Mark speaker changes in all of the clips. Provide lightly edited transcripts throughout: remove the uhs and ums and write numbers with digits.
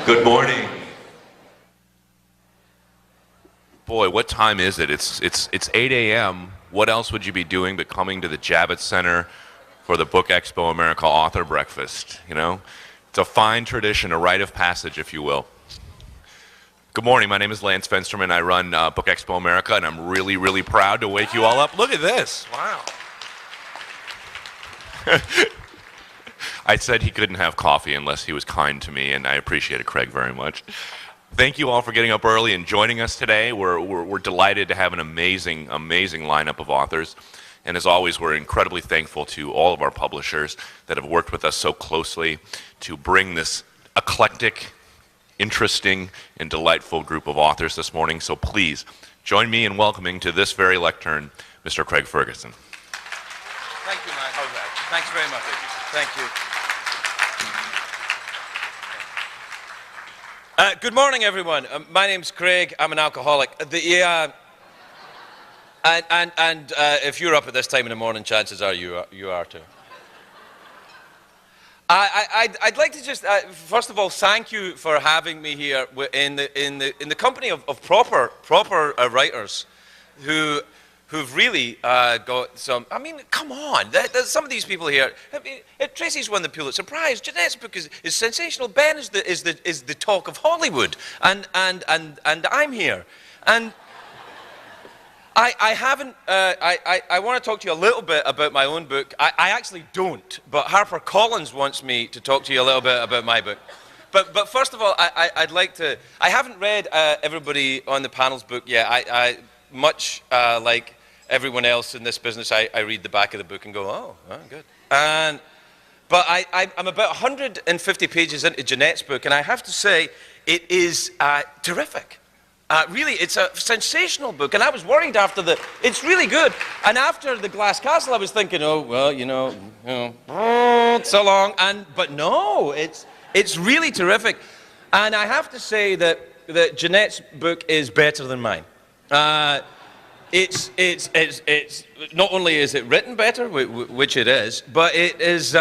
Speaker 1: Good morning. Boy, what time is it? It's 8 a.m. What else would you be doing but coming to the Javits Center for the Book Expo America Author Breakfast? You know, it's a fine tradition, a rite of passage, if you will. Good morning. My name is Lance Fensterman. I run Book Expo America, and I'm really, really proud to wake you all up. Look at this. Wow. I said he couldn't have coffee unless he was kind to me, and I appreciate it, Craig, very much. Thank you all for getting up early and joining us today. We're delighted to have an amazing, amazing lineup of authors. And as always, we're incredibly thankful to all of our publishers that have worked with us so closely to bring this eclectic, interesting, and delightful group of authors this morning. So please, join me in welcoming to this very lectern, Mr. Craig Ferguson.
Speaker 2: Thank you, Matt. How's that? Thanks very much. Thank you. Good morning, everyone. My name's Craig. I'm an alcoholic. If you're up at this time in the morning, chances are you are too. I'd like to just first of all thank you for having me here in the company of proper writers who've really got some. I mean, come on! There's some of these people here. I mean, Tracy's won the Pulitzer Prize. Jeanette's book is sensational. Ben is the talk of Hollywood, and I'm here, and I haven't. I want to talk to you a little bit about my own book. I actually don't, but HarperCollins wants me to talk to you a little bit about my book. But first of all, I'd like to. I haven't read everybody on the panel's book yet. I much like everyone else in this business, I read the back of the book and go, oh, good. But I'm about 150 pages into Jeanette's book, and I have to say, it is terrific. Really, it's a sensational book, and I was worried after it's really good. And after the Glass Castle, I was thinking, oh, well, so long. But no, it's really terrific. And I have to say that Jeanette's book is better than mine. It's not only is it written better, which it is, but it is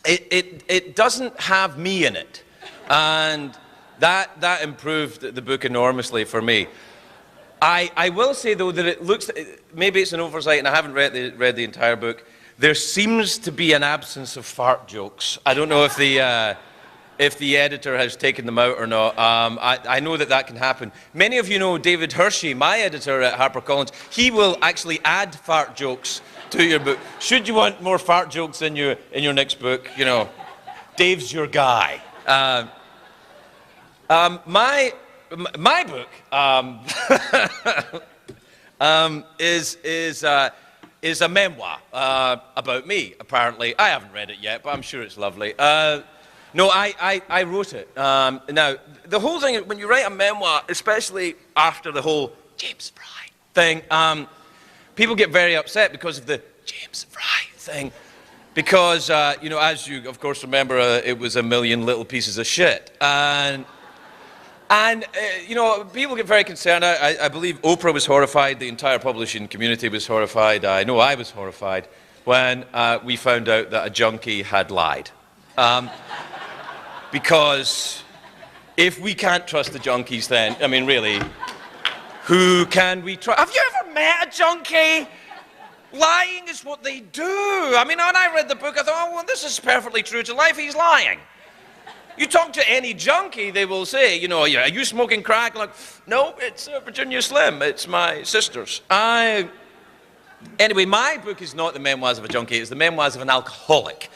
Speaker 2: it doesn't have me in it, and that improved the book enormously for me. I will say though that it looks, maybe it's an oversight, and I haven't read the entire book. There seems to be an absence of fart jokes. I don't know if the editor has taken them out or not. I know that can happen. Many of you know David Hershey, my editor at HarperCollins. He will actually add fart jokes to your book. Should you want more fart jokes in your next book, Dave's your guy. My book is a memoir about me. Apparently, I haven't read it yet, but I'm sure it's lovely. No, I wrote it. Now, the whole thing, when you write a memoir, especially after the whole James Fry thing, people get very upset because of the James Fry thing. Because, as you, of course, remember, it was a million little pieces of shit. And people get very concerned. I believe Oprah was horrified. The entire publishing community was horrified. I know I was horrified when we found out that a junkie had lied. Because if we can't trust the junkies, then, I mean, really, who can we trust? Have you ever met a junkie? Lying is what they do. I mean, when I read the book, I thought, oh, well, this is perfectly true to life. He's lying. You talk to any junkie, they will say, are you smoking crack? Like, no, it's Virginia Slim. It's my sister's. Anyway, my book is not the memoirs of a junkie. It's the memoirs of an alcoholic.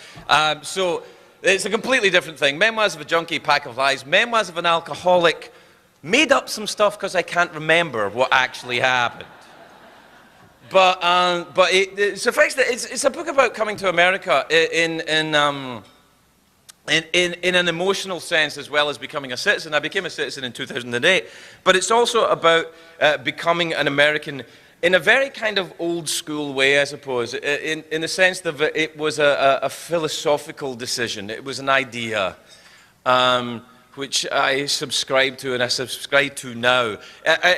Speaker 2: So it's a completely different thing. Memoirs of a junkie, pack of lies. Memoirs of an alcoholic, made up some stuff because I can't remember what actually happened. But suffice that it's a book about coming to America in an emotional sense as well as becoming a citizen. I became a citizen in 2008, but it's also about becoming an American in a very kind of old school way, I suppose, in the sense that it was a philosophical decision. It was an idea which I subscribe to and I subscribe to now.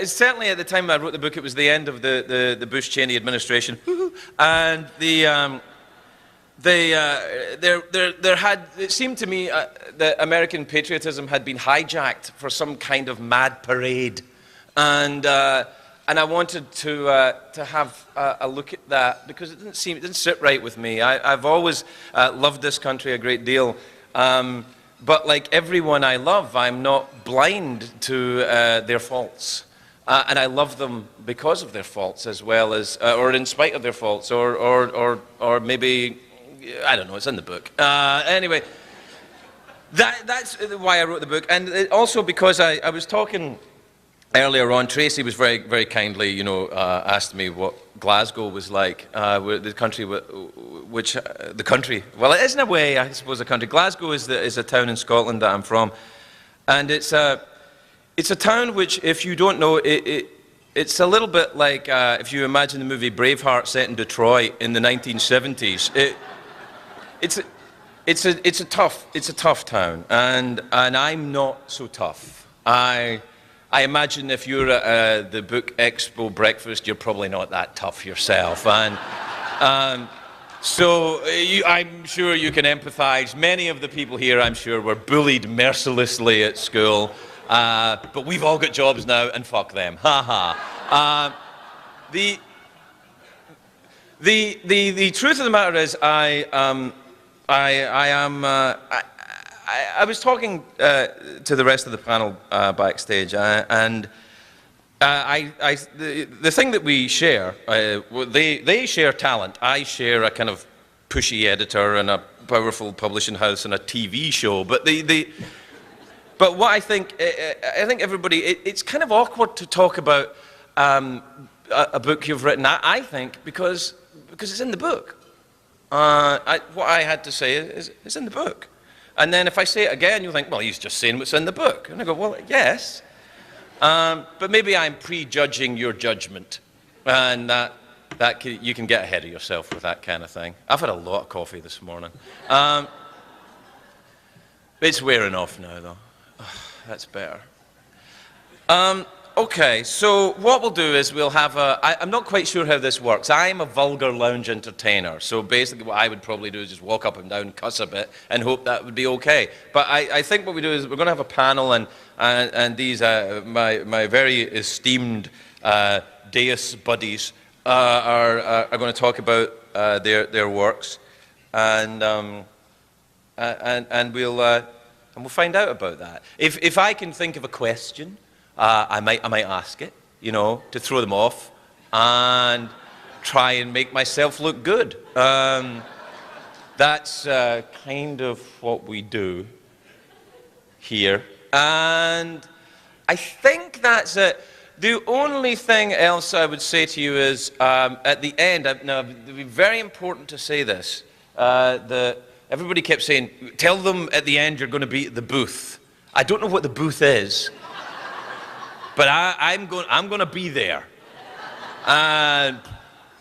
Speaker 2: Certainly at the time I wrote the book, it was the end of the Bush-Cheney administration. And it seemed to me that American patriotism had been hijacked for some kind of mad parade. And I wanted to have a look at that because it didn't sit right with me. I've always loved this country a great deal, but like everyone I love, I'm not blind to their faults, and I love them because of their faults as well as, or in spite of their faults, or maybe I don't know. It's in the book. Anyway, that's why I wrote the book, and also because I was talking. Earlier on, Tracy was very, very kindly, you know, asked me what Glasgow was like, the country. Well, it is in a way, I suppose, a country. Glasgow is a town in Scotland that I'm from, and it's a town which, if you don't know, it's a little bit like if you imagine the movie Braveheart set in Detroit in the 1970s. It's a tough town, and I'm not so tough. I imagine if you're at the Book Expo breakfast, you're probably not that tough yourself. And so I'm sure you can empathize. Many of the people here, I'm sure, were bullied mercilessly at school. But we've all got jobs now, and fuck them. Ha ha. The truth of the matter is, I was talking to the rest of the panel backstage, and the thing that we share, they share talent. I share a kind of pushy editor and a powerful publishing house and a TV show. But but what I think everybody, it's kind of awkward to talk about a book you've written. I think because it's in the book. What I had to say is in the book. And then if I say it again, you'll think, well, he's just saying what's in the book. And I go, well, yes. But maybe I'm prejudging your judgment. And you can get ahead of yourself with that kind of thing. I've had a lot of coffee this morning. It's wearing off now, though. That's better. Okay, so what we'll do is we'll have I'm not quite sure how this works. I'm a vulgar lounge entertainer, so basically what I would probably do is just walk up and down, cuss a bit, and hope that would be okay. But I think what we do is we're going to have a panel, and these, my very esteemed dais buddies are going to talk about their works, and we'll find out about that. If I can think of a question, I might ask it, you know, to throw them off and try and make myself look good. That's kind of what we do here. And I think that's it. The only thing else I would say to you is at the end, now it would be very important to say this, everybody kept saying, tell them at the end you're going to be at the booth. I don't know what the booth is. But I'm going to be there, and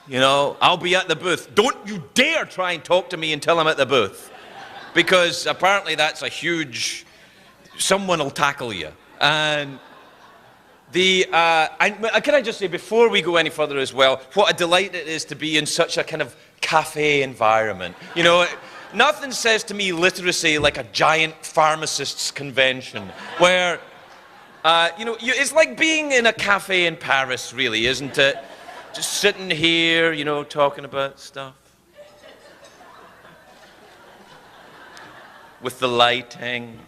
Speaker 2: you know I'll be at the booth. Don't you dare try and talk to me until I'm at the booth, because apparently that's a huge. Someone will tackle you. And can I just say before we go any further as well, what a delight it is to be in such a kind of cafe environment. You know, nothing says to me literacy like a giant pharmacists' convention where. You know, it's like being in a cafe in Paris, really, isn't it? Just sitting here, you know, talking about stuff. With the lighting.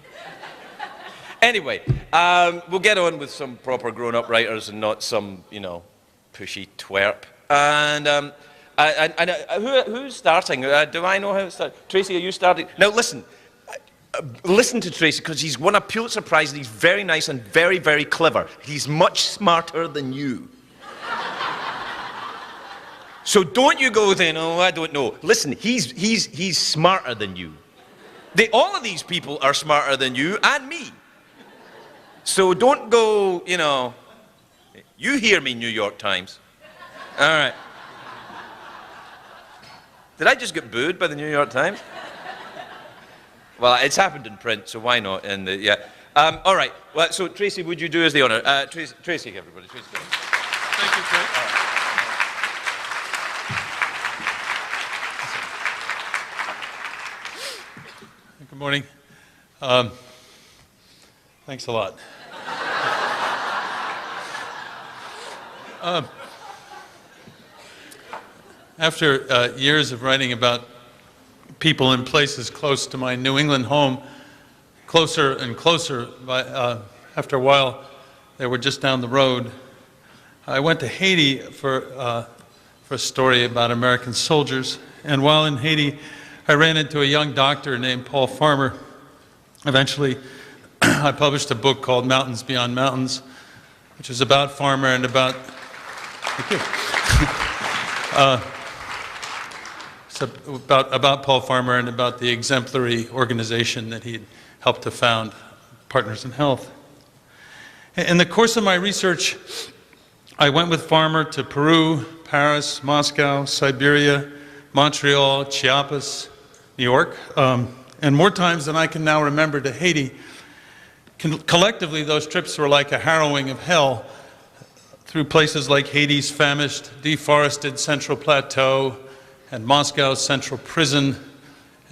Speaker 2: Anyway, we'll get on with some proper grown-up writers and not some, you know, pushy twerp. And who's starting? Do I know how to start? Tracy, are you starting? Now, listen. Listen to Tracy, because he's won a Pulitzer Prize and he's very nice and very, very clever. He's much smarter than you. So don't you go then, oh, I don't know. Listen, he's smarter than you. All of these people are smarter than you and me. So don't go, you know, you hear me, New York Times. All right. Did I just get booed by the New York Times? Well, it's happened in print, so why not? Yeah. All right. Well, so Tracy, would you do us the honor? Tracy, everybody. Tracy.
Speaker 3: Thank you, Craig. Good morning. Thanks a lot. After years of writing about people and places close to my New England home, closer and closer, after a while, they were just down the road. I went to Haiti for a story about American soldiers, and while in Haiti, I ran into a young doctor named Paul Farmer. Eventually, I published a book called Mountains Beyond Mountains, which is about Farmer and about... Thank you. So about Paul Farmer and about the exemplary organization that he helped to found, Partners in Health. In the course of my research, I went with Farmer to Peru, Paris, Moscow, Siberia, Montreal, Chiapas, New York, and more times than I can now remember to Haiti. Collectively, those trips were like a harrowing of hell through places like Haiti's famished, deforested Central Plateau, and Moscow's Central Prison,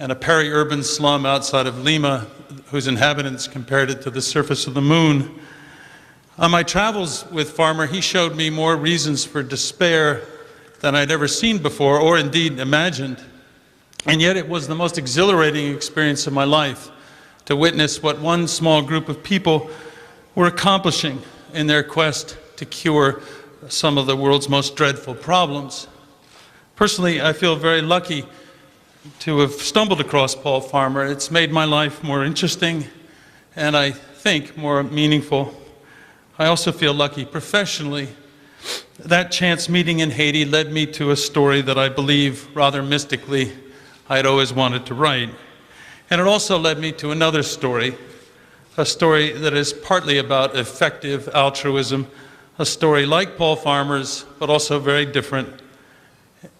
Speaker 3: and a peri-urban slum outside of Lima, whose inhabitants compared it to the surface of the moon. On my travels with Farmer, he showed me more reasons for despair than I'd ever seen before, or indeed imagined. And yet it was the most exhilarating experience of my life to witness what one small group of people were accomplishing in their quest to cure some of the world's most dreadful problems. Personally, I feel very lucky to have stumbled across Paul Farmer. It's made my life more interesting and I think more meaningful. I also feel lucky professionally. That chance meeting in Haiti led me to a story that I believe, rather mystically, I'd always wanted to write. And it also led me to another story, a story that is partly about effective altruism, a story like Paul Farmer's, but also very different.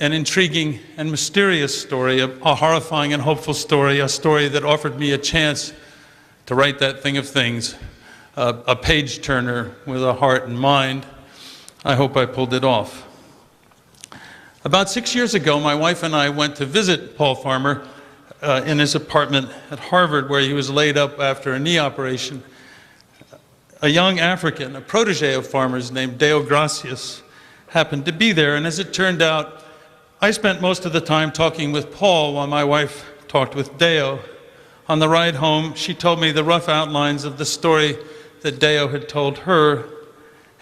Speaker 3: An intriguing and mysterious story, a horrifying and hopeful story, a story that offered me a chance to write that thing of things, a page-turner with a heart and mind. I hope I pulled it off. About 6 years ago, my wife and I went to visit Paul Farmer in his apartment at Harvard, where he was laid up after a knee operation. A young African, a protege of Farmer's named Deo Gracias, happened to be there, and as it turned out, I spent most of the time talking with Paul while my wife talked with Deo. On the ride home, she told me the rough outlines of the story that Deo had told her,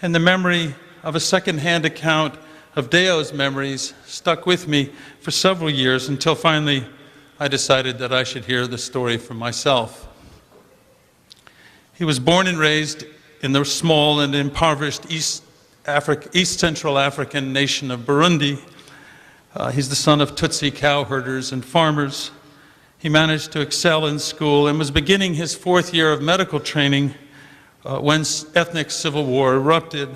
Speaker 3: and the memory of a second-hand account of Deo's memories stuck with me for several years until finally I decided that I should hear the story for myself. He was born and raised in the small and impoverished East Central African nation of Burundi. He's the son of Tutsi cowherders and farmers. He managed to excel in school and was beginning his fourth year of medical training when ethnic civil war erupted.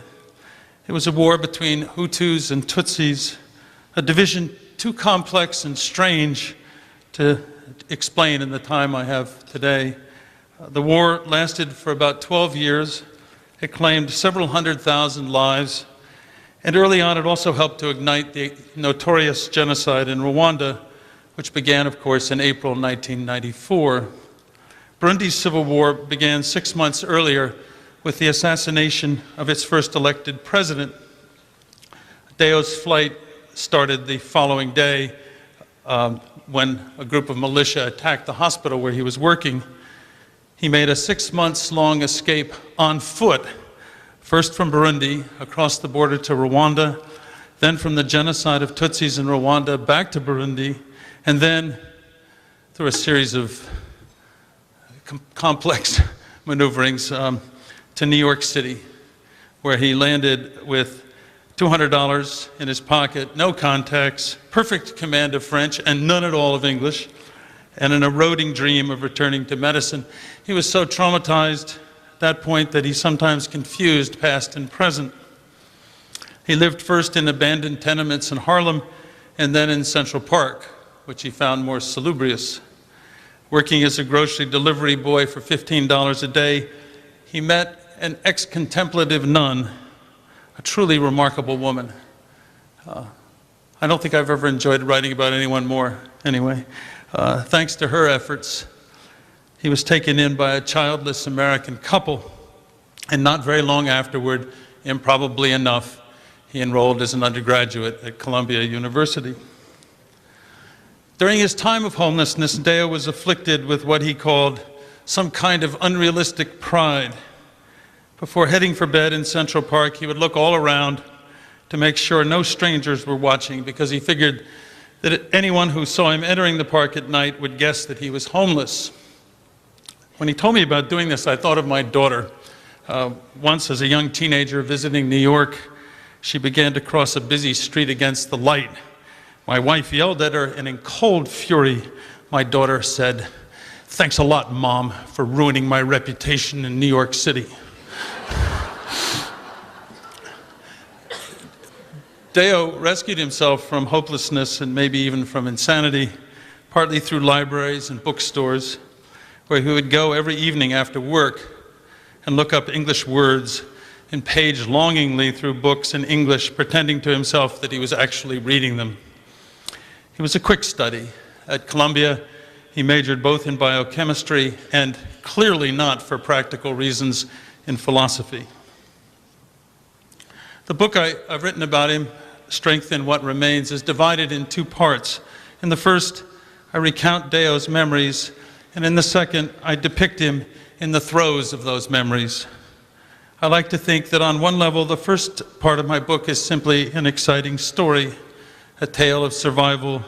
Speaker 3: It was a war between Hutus and Tutsis, a division too complex and strange to explain in the time I have today. The war lasted for about 12 years. It claimed several 100,000 lives. And early on, it also helped to ignite the notorious genocide in Rwanda, which began, of course, in April 1994. Burundi's civil war began 6 months earlier with the assassination of its first elected president. Deo's flight started the following day when a group of militia attacked the hospital where he was working. He made a 6 months long escape on foot, first from Burundi across the border to Rwanda, then from the genocide of Tutsis in Rwanda back to Burundi, and then through a series of complex maneuverings to New York City, where he landed with $200 in his pocket, no contacts, perfect command of French and none at all of English, and an eroding dream of returning to medicine. He was so traumatized at that point that he sometimes confused past and present. He lived first in abandoned tenements in Harlem and then in Central Park, which he found more salubrious. Working as a grocery delivery boy for $15 a day, he met an ex-contemplative nun, a truly remarkable woman. I don't think I've ever enjoyed writing about anyone more, anyway. Thanks to her efforts, he was taken in by a childless American couple, and not very long afterward, improbably enough, he enrolled as an undergraduate at Columbia University. During his time of homelessness, Deo was afflicted with what he called some kind of unrealistic pride. Before heading for bed in Central Park, he would look all around to make sure no strangers were watching, because he figured that anyone who saw him entering the park at night would guess that he was homeless. When he told me about doing this, I thought of my daughter. Once, as a young teenager visiting New York, she began to cross a busy street against the light. My wife yelled at her, and in cold fury, my daughter said, "Thanks a lot, Mom, for ruining my reputation in New York City." Deo rescued himself from hopelessness and maybe even from insanity, partly through libraries and bookstores, where he would go every evening after work and look up English words and page longingly through books in English, pretending to himself that he was actually reading them. He was a quick study. At Columbia, he majored both in biochemistry and, clearly not for practical reasons, in philosophy. The book I've written about him, Strength in What Remains, is divided in two parts. In the first, I recount Deo's memories, and in the second, I depict him in the throes of those memories. I like to think that on one level, the first part of my book is simply an exciting story, a tale of survival,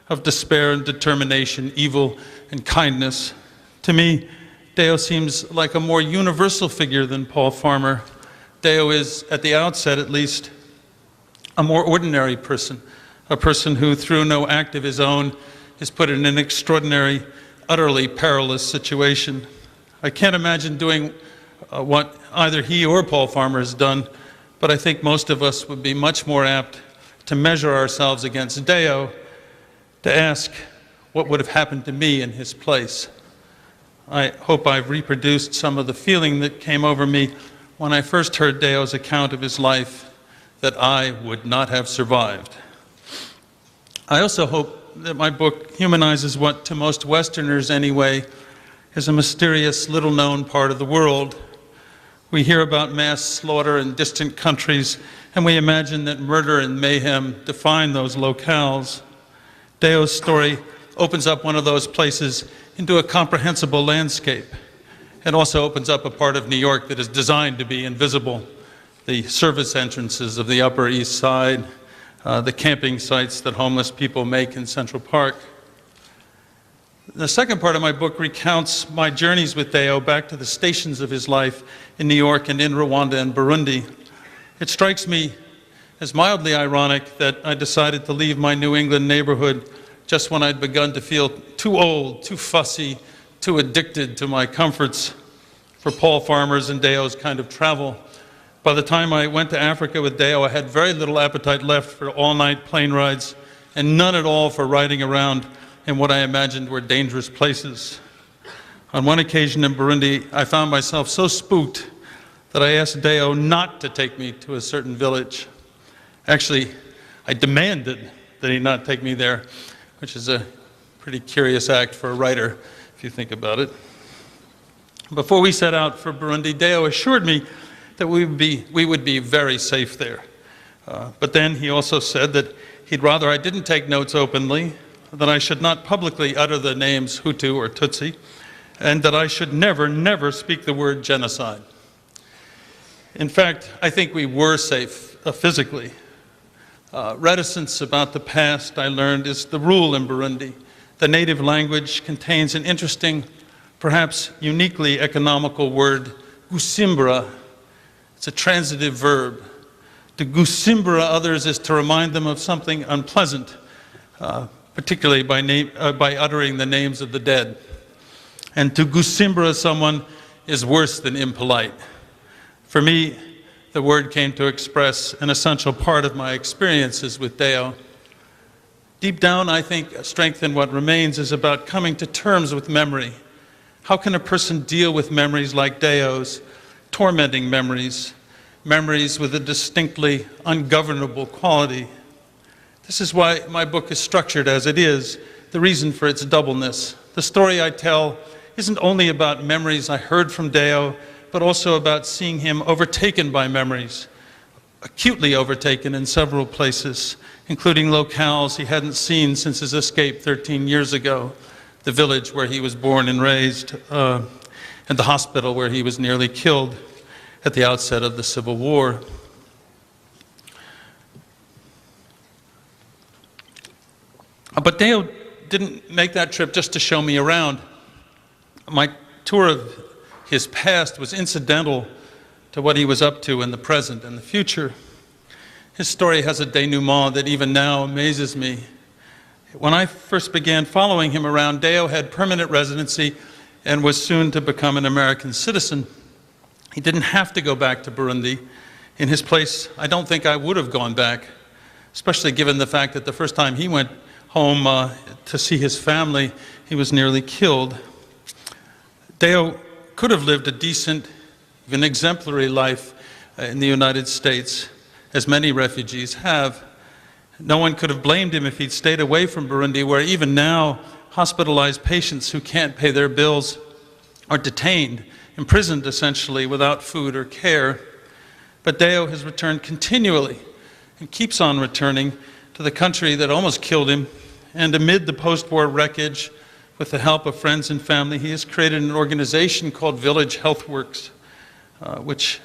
Speaker 3: of despair and determination, evil and kindness. To me, Deo seems like a more universal figure than Paul Farmer. Deo is, at the outset at least, a more ordinary person, a person who, through no act of his own, is put in an extraordinary, utterly perilous situation. I can't imagine doing what either he or Paul Farmer has done, but I think most of us would be much more apt to measure ourselves against Deo, to ask what would have happened to me in his place. I hope I've reproduced some of the feeling that came over me when I first heard Deo's account of his life, that I would not have survived. I also hope that my book humanizes what, to most Westerners anyway, is a mysterious, little-known part of the world. We hear about mass slaughter in distant countries, and we imagine that murder and mayhem define those locales. Deo's story opens up one of those places into a comprehensible landscape. It also opens up a part of New York that is designed to be invisible. The service entrances of the Upper East Side, the camping sites that homeless people make in Central Park. The second part of my book recounts my journeys with Deo back to the stations of his life in New York and in Rwanda and Burundi. It strikes me as mildly ironic that I decided to leave my New England neighborhood just when I'd begun to feel too old, too fussy, too addicted to my comforts for Paul Farmer's and Deo's kind of travel. By the time I went to Africa with Deo, I had very little appetite left for all-night plane rides and none at all for riding around in what I imagined were dangerous places. On one occasion in Burundi, I found myself so spooked that I asked Deo not to take me to a certain village. Actually, I demanded that he not take me there, which is a pretty curious act for a writer, if you think about it. Before we set out for Burundi, Deo assured me that we would be very safe there. But then he also said that he'd rather I didn't take notes openly, that I should not publicly utter the names Hutu or Tutsi, and that I should never, never speak the word genocide. In fact, I think we were safe physically. Reticence about the past, I learned, is the rule in Burundi. The native language contains an interesting, perhaps uniquely economical word, gusimbra. It's a transitive verb. To gusimbra others is to remind them of something unpleasant, particularly by uttering the names of the dead. And to gusimbra someone is worse than impolite. For me, the word came to express an essential part of my experiences with Deo. Deep down, I think Strength in What Remains is about coming to terms with memory. How can a person deal with memories like Deo's, tormenting memories, memories with a distinctly ungovernable quality? This is why my book is structured as it is, the reason for its doubleness. The story I tell isn't only about memories I heard from Deo, but also about seeing him overtaken by memories, acutely overtaken in several places, including locales he hadn't seen since his escape 13 years ago, the village where he was born and raised, and the hospital where he was nearly killed at the outset of the Civil War. But Deo didn't make that trip just to show me around. My tour of his past was incidental to what he was up to in the present and the future. His story has a denouement that even now amazes me. When I first began following him around, Deo had permanent residency and was soon to become an American citizen. He didn't have to go back to Burundi. In his place, I don't think I would have gone back, especially given the fact that the first time he went home to see his family, he was nearly killed. Deo could have lived a decent, even exemplary life in the United States, as many refugees have. No one could have blamed him if he'd stayed away from Burundi, where even now hospitalized patients who can't pay their bills are detained, imprisoned essentially without food or care. But Deo has returned continually and keeps on returning to the country that almost killed him. And amid the post-war wreckage, with the help of friends and family, he has created an organization called Village Health Works, which,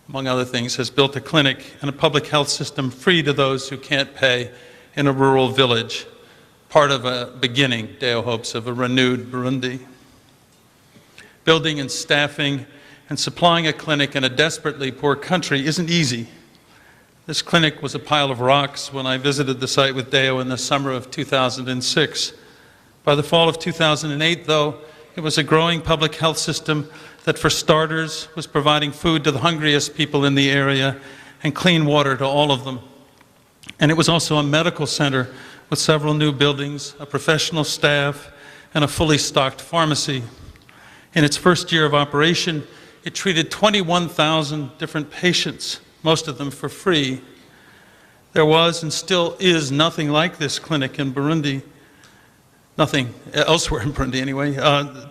Speaker 3: among other things, has built a clinic and a public health system free to those who can't pay in a rural village, part of a beginning, Deo hopes, of a renewed Burundi. Building and staffing and supplying a clinic in a desperately poor country isn't easy. This clinic was a pile of rocks when I visited the site with Deo in the summer of 2006. By the fall of 2008, though, it was a growing public health system that, for starters, was providing food to the hungriest people in the area and clean water to all of them. And it was also a medical center with several new buildings, a professional staff, and a fully stocked pharmacy. In its first year of operation, it treated 21,000 different patients, most of them for free. There was and still is nothing like this clinic in Burundi. Nothing elsewhere in Burundi anyway.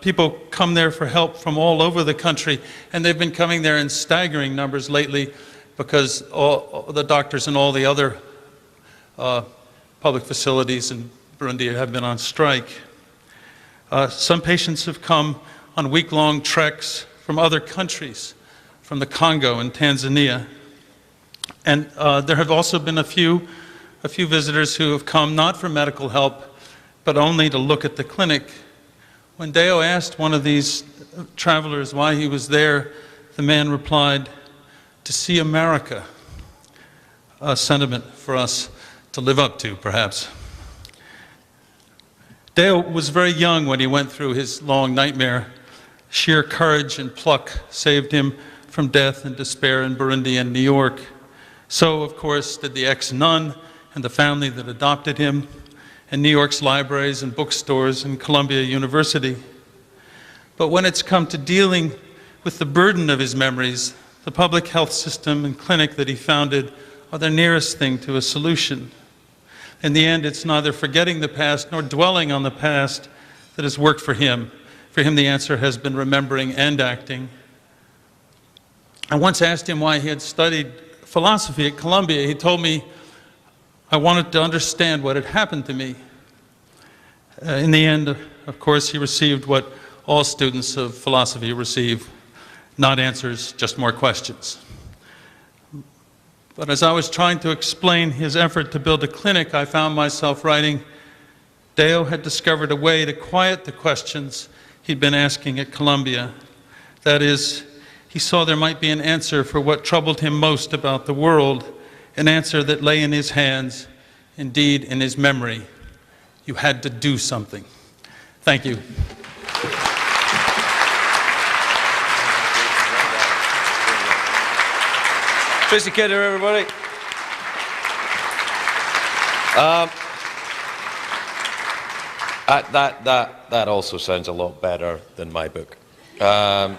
Speaker 3: People come there for help from all over the country, and they've been coming there in staggering numbers lately because all the doctors and all the other public facilities in Burundi have been on strike. Some patients have come on week-long treks from other countries, from the Congo and Tanzania. And there have also been a few visitors who have come not for medical help, but only to look at the clinic. When Deo asked one of these travelers why he was there, the man replied, "To see America," a sentiment for us to live up to, perhaps. Deo was very young when he went through his long nightmare. Sheer courage and pluck saved him from death and despair in Burundi and New York. So, of course, did the ex-nun and the family that adopted him, and New York's libraries and bookstores and Columbia University. But when it's come to dealing with the burden of his memories, the public health system and clinic that he founded are the nearest thing to a solution. In the end, it's neither forgetting the past nor dwelling on the past that has worked for him. For him, the answer has been remembering and acting. I once asked him why he had studied philosophy at Columbia. He told me, "I wanted to understand what had happened to me." In the end, of course, he received what all students of philosophy receive, not answers, just more questions. But as I was trying to explain his effort to build a clinic, I found myself writing, Deo had discovered a way to quiet the questions he'd been asking at Columbia. That is, he saw there might be an answer for what troubled him most about the world, an answer that lay in his hands, indeed in his memory. You had to do something. Thank you.
Speaker 2: Tracy Kidder, everybody. That also sounds a lot better than my book. Yeah.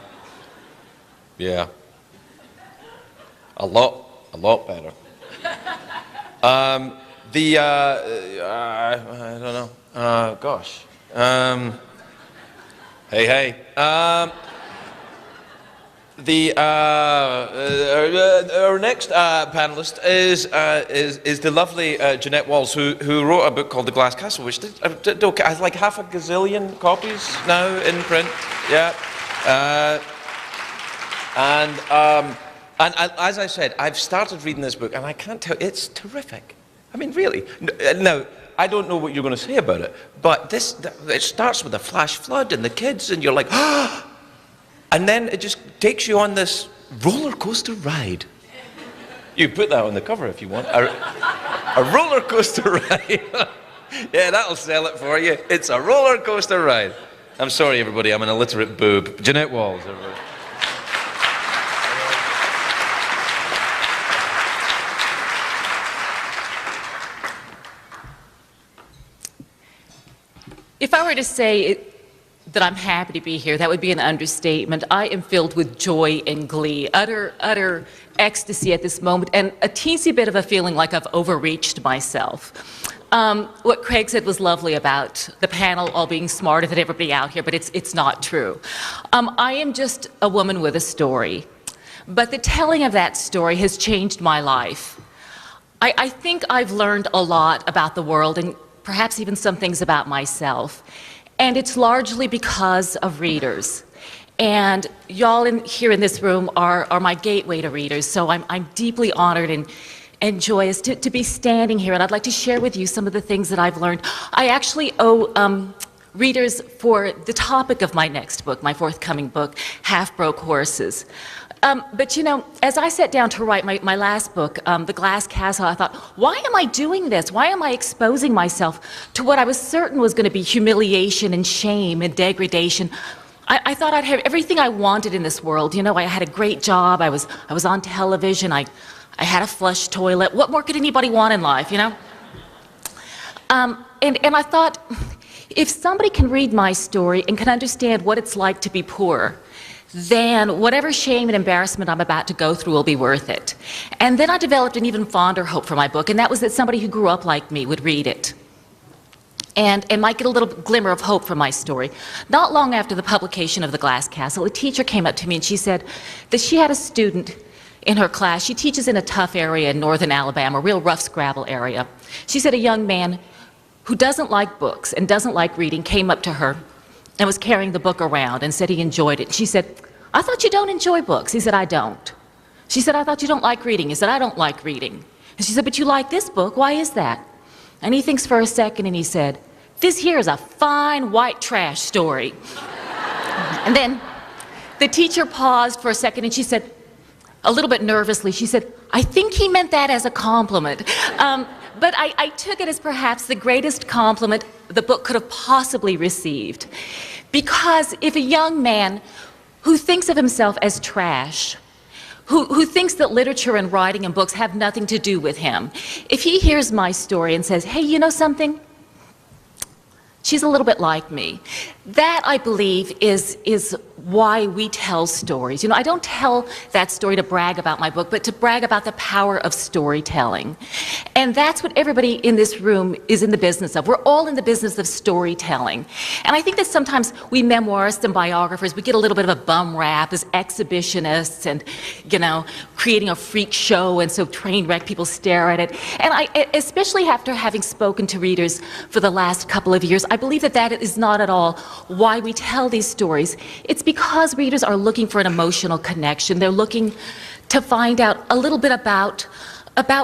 Speaker 2: A lot better. I don't know. Gosh. Hey. Our next panelist is the lovely Jeanette Walls, who wrote a book called The Glass Castle, which has like half a gazillion copies now in print. Yeah. And as I said, I've started reading this book, and I can't tell, it's terrific. I mean, really. Now, I don't know what you're going to say about it, but it starts with a flash flood and the kids, and you're like, ah! And then it just takes you on this roller coaster ride. You put that on the cover if you want. A roller coaster ride. Yeah, that'll sell it for you. It's a roller coaster ride. I'm sorry, everybody. I'm an illiterate boob. Jeanette Walls, everybody.
Speaker 4: If I were to say that I'm happy to be here, that would be an understatement. I am filled with joy and glee, utter ecstasy at this moment, and a teensy bit of a feeling like I've overreached myself. What Craig said was lovely about the panel all being smarter than everybody out here, but it's not true. I am just a woman with a story, but the telling of that story has changed my life. I think I've learned a lot about the world, and perhaps even some things about myself. And it's largely because of readers. And y'all here in this room are my gateway to readers, so I'm deeply honored and joyous to be standing here, and I'd like to share with you some of the things that I've learned. I actually owe readers for the topic of my next book, my forthcoming book, Half-Broke Horses. But you know, as I sat down to write my last book, The Glass Castle, I thought, why am I doing this? Why am I exposing myself to what I was certain was going to be humiliation and shame and degradation? I thought I'd have everything I wanted in this world. You know, I had a great job, I was on television, I had a flush toilet. What more could anybody want in life, you know? And I thought, if somebody can read my story and can understand what it's like to be poor, then whatever shame and embarrassment I'm about to go through will be worth it. And then I developed an even fonder hope for my book, and that was that somebody who grew up like me would read it and might get a little glimmer of hope from my story. Not long after the publication of The Glass Castle, a teacher came up to me and she said that she had a student in her class. She teaches in a tough area in northern Alabama, a real rough scrabble area. She said a young man who doesn't like books and doesn't like reading came up to her and was carrying the book around and said he enjoyed it. She said, I thought you don't enjoy books. He said, I don't. She said, I thought you don't like reading. He said, I don't like reading. And she said, but you like this book. Why is that? And he thinks for a second and he said, this here is a fine white trash story. And then the teacher paused for a second and she said, a little bit nervously, she said, I think he meant that as a compliment. But I took it as perhaps the greatest compliment the book could have possibly received. Because if a young man who thinks of himself as trash, who thinks that literature and writing and books have nothing to do with him, if he hears my story and says, hey, you know something? She's a little bit like me. That, I believe, is why we tell stories. You know, I don't tell that story to brag about my book, but to brag about the power of storytelling. And that's what everybody in this room is in the business of. We're all in the business of storytelling. And I think that sometimes we memoirists and biographers, we get a little bit of a bum rap as exhibitionists and, you know, creating a freak show, and so train wreck people stare at it. And I, especially after having spoken to readers for the last couple of years, I believe that that is not at all why we tell these stories. It's because readers are looking for an emotional connection. They're looking to find out a little bit about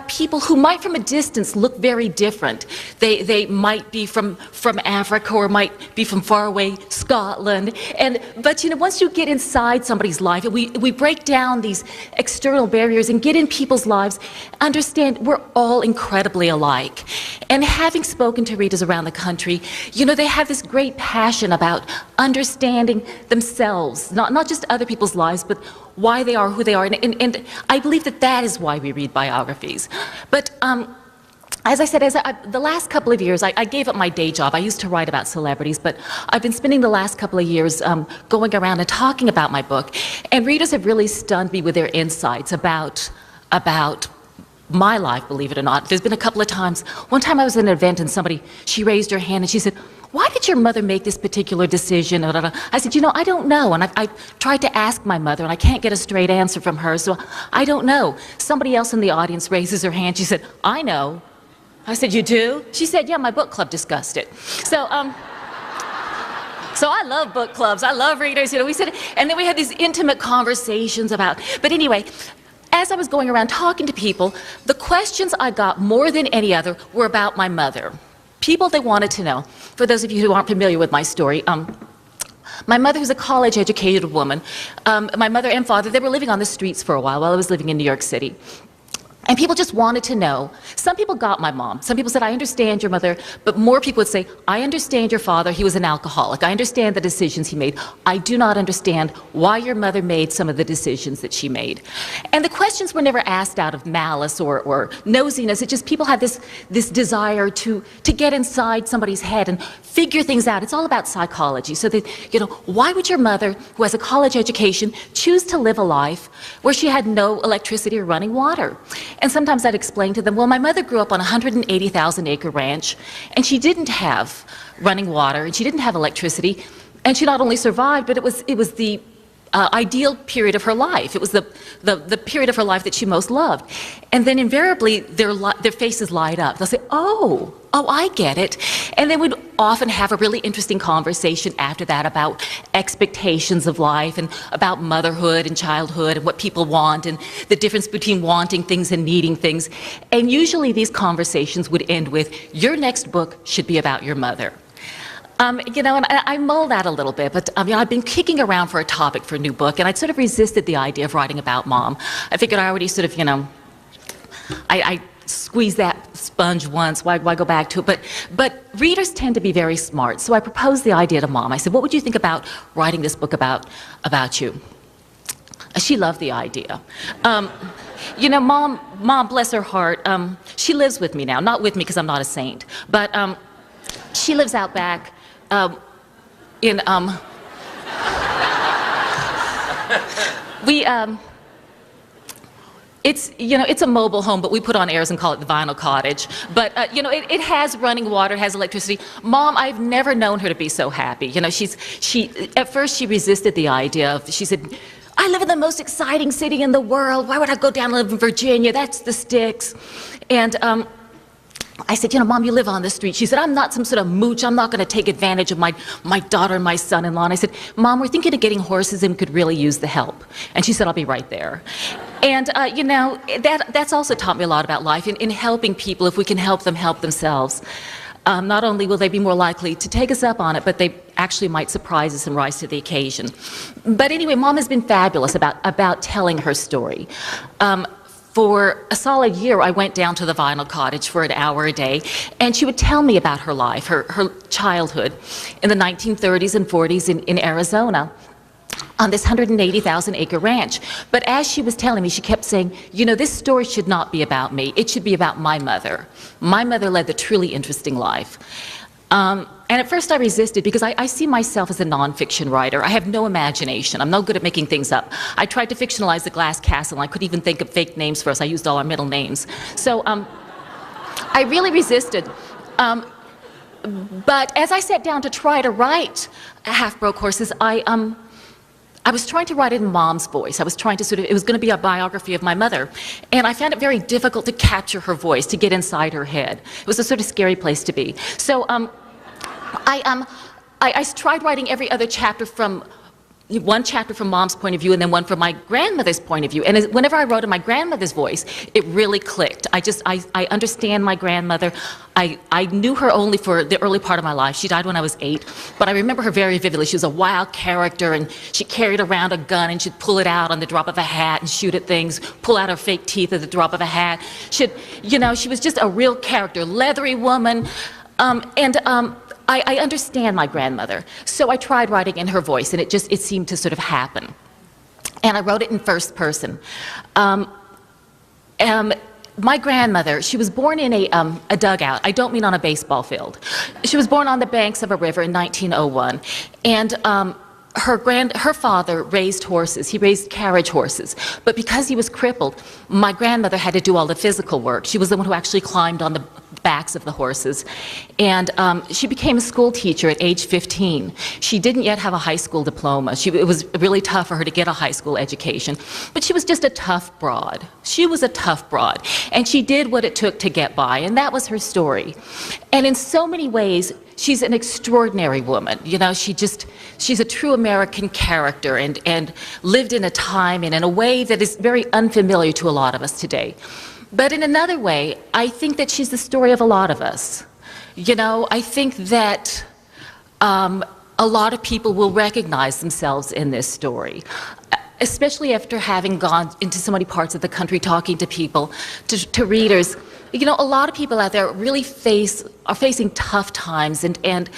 Speaker 4: people who might from a distance look very different. They might be from Africa or might be from faraway Scotland. But you know, once you get inside somebody's life and we break down these external barriers and get in people's lives, understand we're all incredibly alike. And having spoken to readers around the country, you know, they have this great passion about understanding themselves, not just other people's lives, but why they are who they are. And I believe that that is why we read biographies. But as I said, the last couple of years, I gave up my day job. I used to write about celebrities, but I've been spending the last couple of years going around and talking about my book. And readers have really stunned me with their insights about my life, believe it or not. There's been a couple of times. One time I was at an event and she raised her hand and she said, "Why did your mother make this particular decision?" I said, I don't know. And I've tried to ask my mother and I can't get a straight answer from her, so I don't know. Somebody else in the audience raises her hand. She said, "I know." I said, "You do?" She said, "Yeah, my book club discussed it." So I love book clubs. I love readers. We said, and then we had these intimate conversations about. But anyway, as I was going around talking to people, the questions I got more than any other were about my mother. People they wanted to know. For those of you who aren't familiar with my story, my mother was a college-educated woman. My mother and father, they were living on the streets for a while I was living in New York City. And people just wanted to know. Some people got my mom. Some people said, "I understand your mother," but more people would say, "I understand your father. He was an alcoholic. I understand the decisions he made. I do not understand why your mother made some of the decisions that she made." And the questions were never asked out of malice or nosiness. It just people had this desire to get inside somebody's head and figure things out. It's all about psychology. So that, why would your mother, who has a college education, choose to live a life where she had no electricity or running water? And sometimes I'd explain to them, well, my mother grew up on a 180,000-acre ranch, and she didn't have running water, and she didn't have electricity, and she not only survived, but it was the ideal period of her life. It was the period of her life that she most loved. And then invariably, their faces light up. They'll say, oh, I get it. And then we'd often have a really interesting conversation after that about expectations of life and about motherhood and childhood and what people want and the difference between wanting things and needing things. And usually these conversations would end with, "Your next book should be about your mother." And I mull that a little bit, but I've been kicking around for a topic for a new book, and I'd sort of resisted the idea of writing about Mom. I figured I already sort of, I squeezed that sponge once, why go back to it? But readers tend to be very smart, so I proposed the idea to Mom. I said, "What would you think about writing this book about you?" She loved the idea. Mom, bless her heart, she lives with me now, not with me because I'm not a saint, but she lives out back in it's a mobile home, but we put on airs and call it the Vinyl Cottage. But it has running water, it has electricity. Mom, I've never known her to be so happy. At first she resisted the idea of. She said, "I live in the most exciting city in the world. Why would I go down and live in Virginia? That's the sticks." And I said, "Mom, you live on the street." She said, "I'm not some sort of mooch. I'm not going to take advantage of my daughter and my son-in-law." And I said, "Mom, we're thinking of getting horses and could really use the help." And she said, "I'll be right there." And, that's also taught me a lot about life. In helping people, if we can help them help themselves, not only will they be more likely to take us up on it, but they actually might surprise us and rise to the occasion. But anyway, Mom has been fabulous about telling her story. For a solid year, I went down to the Vinyl Cottage for an hour a day, and she would tell me about her life, her childhood in the 1930s and 40s in Arizona on this 180,000-acre ranch. But as she was telling me, she kept saying, "This story should not be about me. It should be about my mother. My mother led the truly interesting life." And at first I resisted because I see myself as a nonfiction writer. I have no imagination. I'm no good at making things up. I tried to fictionalize the Glass Castle, and I couldn't even think of fake names for us. I used all our middle names. So I really resisted. But as I sat down to try to write Half-Broke Horses, I was trying to write it in Mom's voice. I was trying to it was going to be a biography of my mother. And I found it very difficult to capture her voice, to get inside her head. It was a sort of scary place to be. So I tried writing every other chapter from one chapter from Mom's point of view and then one from my grandmother's point of view. And whenever I wrote in my grandmother's voice, it really clicked. I understand my grandmother. I knew her only for the early part of my life. She died when I was 8, but I remember her very vividly. She was a wild character, and she carried around a gun, and she'd pull it out on the drop of a hat and shoot at things, pull out her fake teeth at the drop of a hat. She was just a real character, leathery woman, I understand my grandmother, so I tried writing in her voice, and it seemed to sort of happen. and I wrote it in first person. My grandmother, she was born in a dugout. I don't mean on a baseball field. She was born on the banks of a river in 1901, and her father raised horses. He raised carriage horses. But because he was crippled, my grandmother had to do all the physical work. She was the one who actually climbed on the backs of the horses. And she became a school teacher at age 15. She didn't yet have a high school diploma. It was really tough for her to get a high school education. But she was just a tough broad. She was a tough broad. And she did what it took to get by. And that was her story. And in so many ways, she's an extraordinary woman. You know, she's a true American character and lived in a time and in a way that is very unfamiliar to a lot of us today. But in another way, I think that she's the story of a lot of us. You know, I think that a lot of people will recognize themselves in this story, especially after having gone into so many parts of the country talking to people, to readers. You know, a lot of people out there really are facing tough times and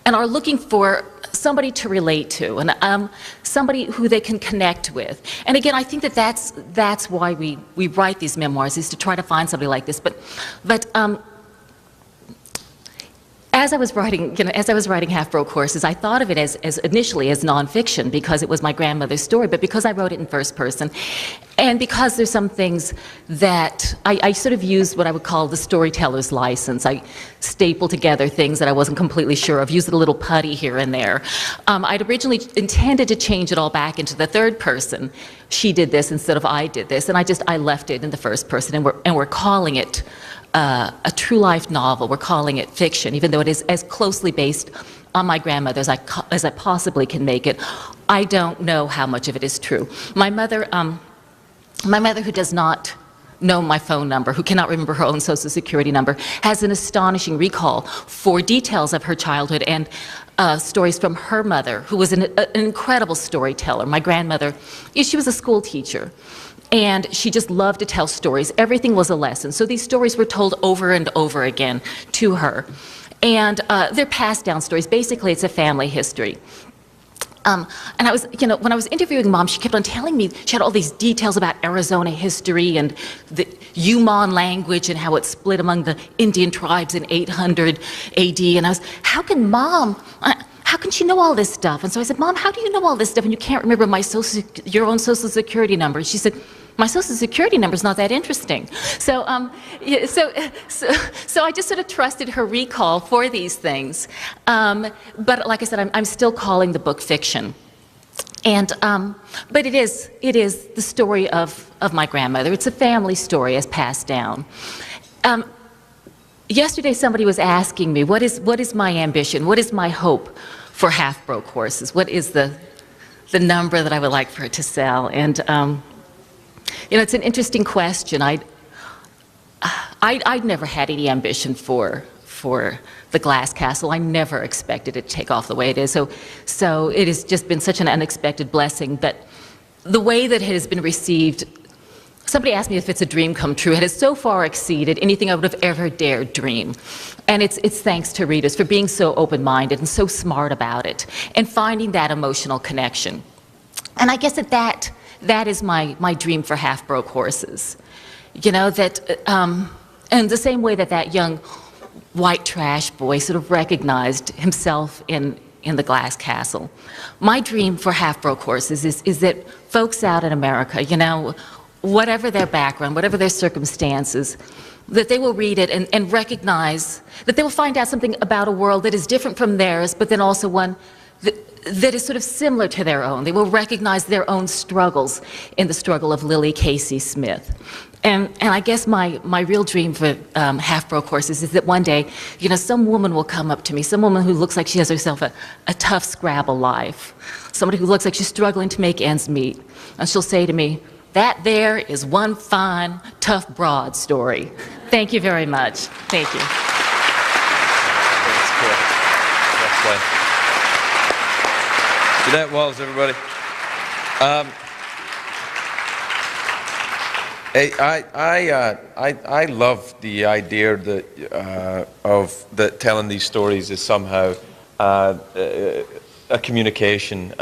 Speaker 4: are looking for somebody to relate to and somebody who they can connect with. And again, I think that that's why we write these memoirs, is to try to find somebody like this. But as I was writing Half Broke Horses, I thought of it as initially as nonfiction because it was my grandmother's story, but because I wrote it in first person, and because there's some things that I sort of used what I would call the storyteller's license. I stapled together things that I wasn't completely sure of, used a little putty here and there. I'd originally intended to change it all back into the third person. She did this instead of I did this, and I left it in the first person, and we're calling it a true life novel. We're calling it fiction, even though it is as closely based on my grandmother as I possibly can make it. I don't know how much of it is true. My mother, who does not know my phone number, who cannot remember her own Social Security number, has an astonishing recall for details of her childhood and stories from her mother, who was an incredible storyteller. My grandmother, she was a school teacher. And she just loved to tell stories. Everything was a lesson. So these stories were told over and over again to her. And they're passed down stories. Basically, it's a family history. And I was, you know, when I was interviewing Mom, she kept on telling me, she had all these details about Arizona history and the Yumon language and how it split among the Indian tribes in 800 AD. And I was, how can she know all this stuff? And so I said, Mom, how do you know all this stuff and you can't remember your own Social Security number? And she said, my Social Security number is not that interesting. So I just sort of trusted her recall for these things. But like I said, I'm still calling the book fiction. And, but it is the story of my grandmother. It's a family story as passed down. Yesterday somebody was asking me, what is my ambition? What is my hope for Half Broke Horses? What is the number that I would like for it to sell? And you know, it's an interesting question. I'd never had any ambition for the Glass Castle. I never expected it to take off the way it is. So it has just been such an unexpected blessing. But the way that it has been received, somebody asked me if it's a dream come true. It has so far exceeded anything I would have ever dared dream. And it's thanks to readers for being so open-minded and so smart about it and finding that emotional connection. And I guess that is my dream for Half Broke Horses. You know, that, and the same way that young white trash boy sort of recognized himself in the Glass Castle. My dream for Half Broke Horses is that folks out in America, you know, whatever their background, whatever their circumstances, that they will read it and recognize that they will find out something about a world that is different from theirs, but then also one that is sort of similar to their own. They will recognize their own struggles in the struggle of Lily Casey Smith. And I guess my real dream for Half Broke Horses is that one day, you know, some woman will come up to me, some woman who looks like she has herself a tough scrabble life, somebody who looks like she's struggling to make ends meet, and she'll say to me, that there is one fine, tough broad story. Thank you very much. Thank you.
Speaker 2: That's cool. Well played. Jeanette Walls, everybody. I love the idea that telling these stories is somehow a communication.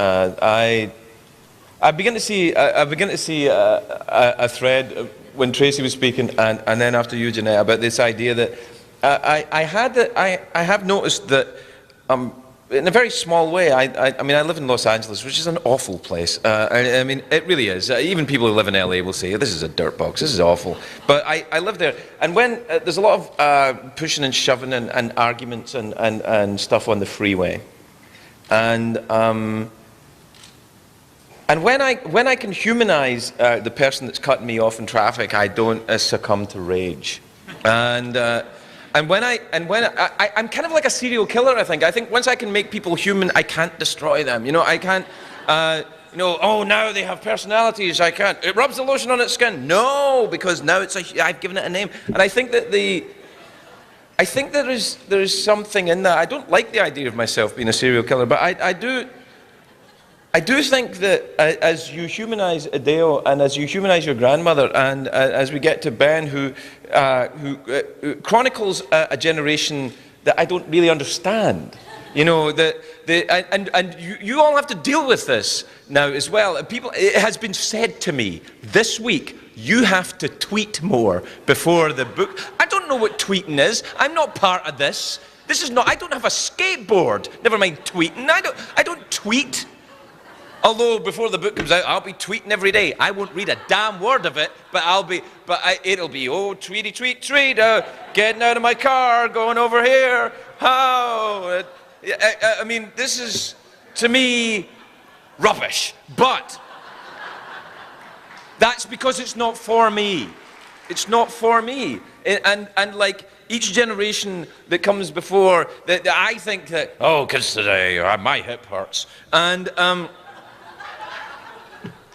Speaker 2: I began to see a thread when Tracy was speaking, and then after you, Jeanette, about this idea that I have noticed that in a very small way. I mean, I live in Los Angeles, which is an awful place. I mean, it really is. Even people who live in LA will say, "This is a dirt box. This is awful." But I live there, and when there's a lot of pushing and shoving and arguments and stuff on the freeway, and when I can humanize the person that's cutting me off in traffic, I don't succumb to rage. And when I'm kind of like a serial killer, I think. I think once I can make people human, I can't destroy them. You know, I can't. You know, oh, now they have personalities. I can't. It rubs the lotion on its skin. No, because now I've given it a name. And I think that there is something in that. I don't like the idea of myself being a serial killer, but I do think that as you humanize Adele and as you humanize your grandmother, and as we get to Ben, who chronicles a generation that I don't really understand, you know, and you all have to deal with this now as well. It has been said to me this week, you have to tweet more before the book. I don't know what tweeting is. I'm not part of this. This is not. I don't have a skateboard. Never mind tweeting. I don't tweet. Although before the book comes out, I'll be tweeting every day. I won't read a damn word of it, but it'll be, oh, tweety, tweet, tweet, getting out of my car, going over here. How? I mean, this is, to me, rubbish. But that's because it's not for me. It's not for me. And like, each generation that comes before, that I think that, oh, kids today, my hip hurts. And,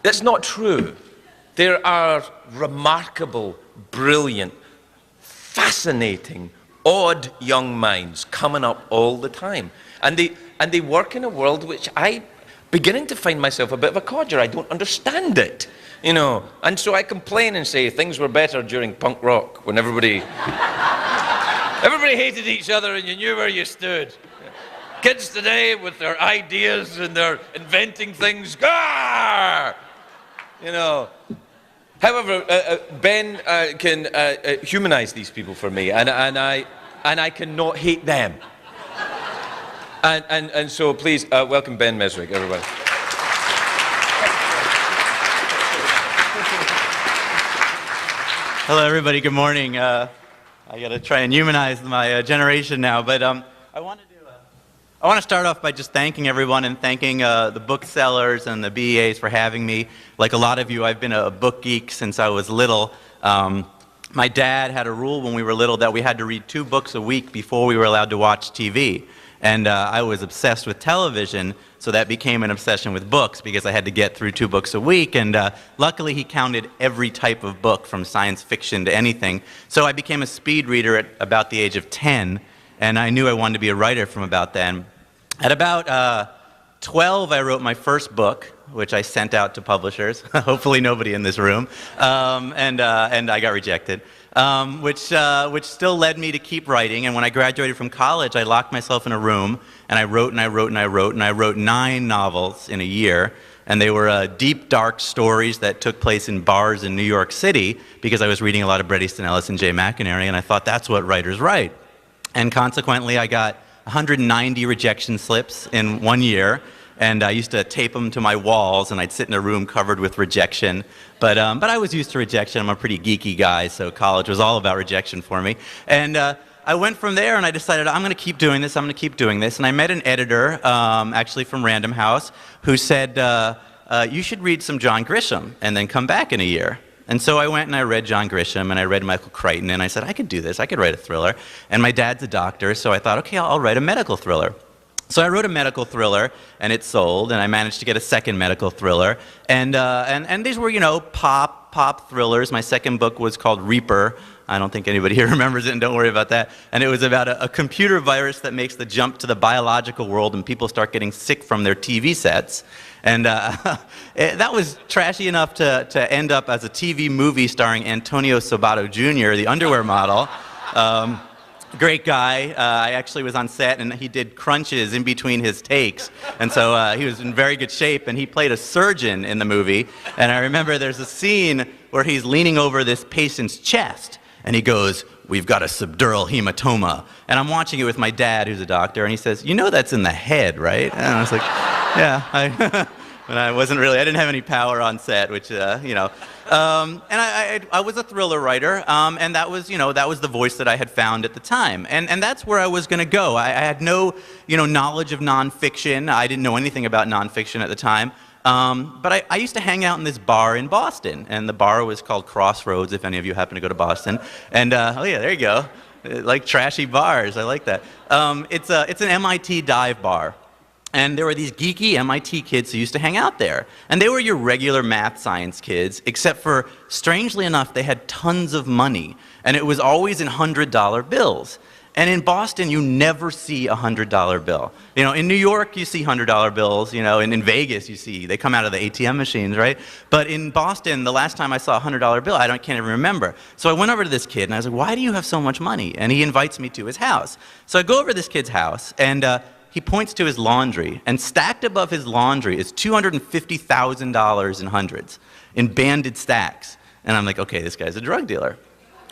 Speaker 2: that's not true. There are remarkable, brilliant, fascinating, odd young minds coming up all the time. And they work in a world which I beginning to find myself a bit of a codger. I don't understand it, you know. And so I complain and say things were better during punk rock when everybody hated each other and you knew where you stood. Kids today with their ideas and their inventing things, Gah! You know. However, Ben can humanize these people for me, and I cannot hate them. And so please welcome Ben Mesrick, everybody.
Speaker 5: Hello, everybody. Good morning. I got to try and humanize my generation now, but I want to start off by just thanking everyone and thanking the booksellers and the BEAs for having me. Like a lot of you, I've been a book geek since I was little. My dad had a rule when we were little that we had to read 2 books a week before we were allowed to watch TV. And I was obsessed with television, so that became an obsession with books because I had to get through 2 books a week. And luckily, he counted every type of book from science fiction to anything. So I became a speed reader at about the age of 10. And I knew I wanted to be a writer from about then. At about 12, I wrote my first book, which I sent out to publishers. Hopefully nobody in this room. And I got rejected, which still led me to keep writing. And when I graduated from college, I locked myself in a room, and I wrote and I wrote and I wrote, and I wrote 9 novels in a year. And they were deep, dark stories that took place in bars in New York City because I was reading a lot of Bret Easton Ellis and Jay McInerney, and I thought that's what writers write. And consequently, I got 190 rejection slips in 1 year, and I used to tape them to my walls, and I'd sit in a room covered with rejection. But I was used to rejection. I'm a pretty geeky guy, so college was all about rejection for me. And I went from there, and I decided I'm going to keep doing this. I'm going to keep doing this. And I met an editor, actually from Random House, who said, you should read some John Grisham and then come back in a year. And so I went and I read John Grisham and I read Michael Crichton, and I said, I could do this. I could write a thriller. And my dad's a doctor, so I thought, okay, I'll write a medical thriller. So I wrote a medical thriller, and it sold, and I managed to get a second medical thriller. And these were, you know, pop thrillers. My second book was called Reaper. I don't think anybody here remembers it, and don't worry about that. And it was about a computer virus that makes the jump to the biological world, and people start getting sick from their TV sets. And that was trashy enough to end up as a TV movie starring Antonio Sabato Jr., the underwear model. Great guy. I actually was on set, and he did crunches in between his takes. And so he was in very good shape, and he played a surgeon in the movie. And I remember there's a scene where he's leaning over this patient's chest, and he goes, "We've got a subdural hematoma." And I'm watching it with my dad, who's a doctor, and he says, "You know that's in the head, right?" And I was like, yeah. But I didn't have any power on set, which, And I was a thriller writer, and that was the voice that I had found at the time. And that's where I was going to go. I had no, knowledge of nonfiction. I didn't know anything about nonfiction at the time. But I used to hang out in this bar in Boston, and the bar was called Crossroads, if any of you happen to go to Boston. And, oh yeah, there you go. Like trashy bars, I like that. It's an MIT dive bar. And there were these geeky MIT kids who used to hang out there. And they were your regular math science kids, except for, strangely enough, they had tons of money. And it was always in $100 bills. And in Boston, you never see a $100 bill. In New York, you see $100 bills. And in Vegas, they come out of the ATM machines, right? But in Boston, the last time I saw a $100 bill, I can't even remember. So I went over to this kid, and I was like, "Why do you have so much money?" And he invites me to his house. So I go over to this kid's house, and he points to his laundry, and stacked above his laundry is $250,000 in hundreds, in banded stacks. And I'm like, okay, this guy's a drug dealer.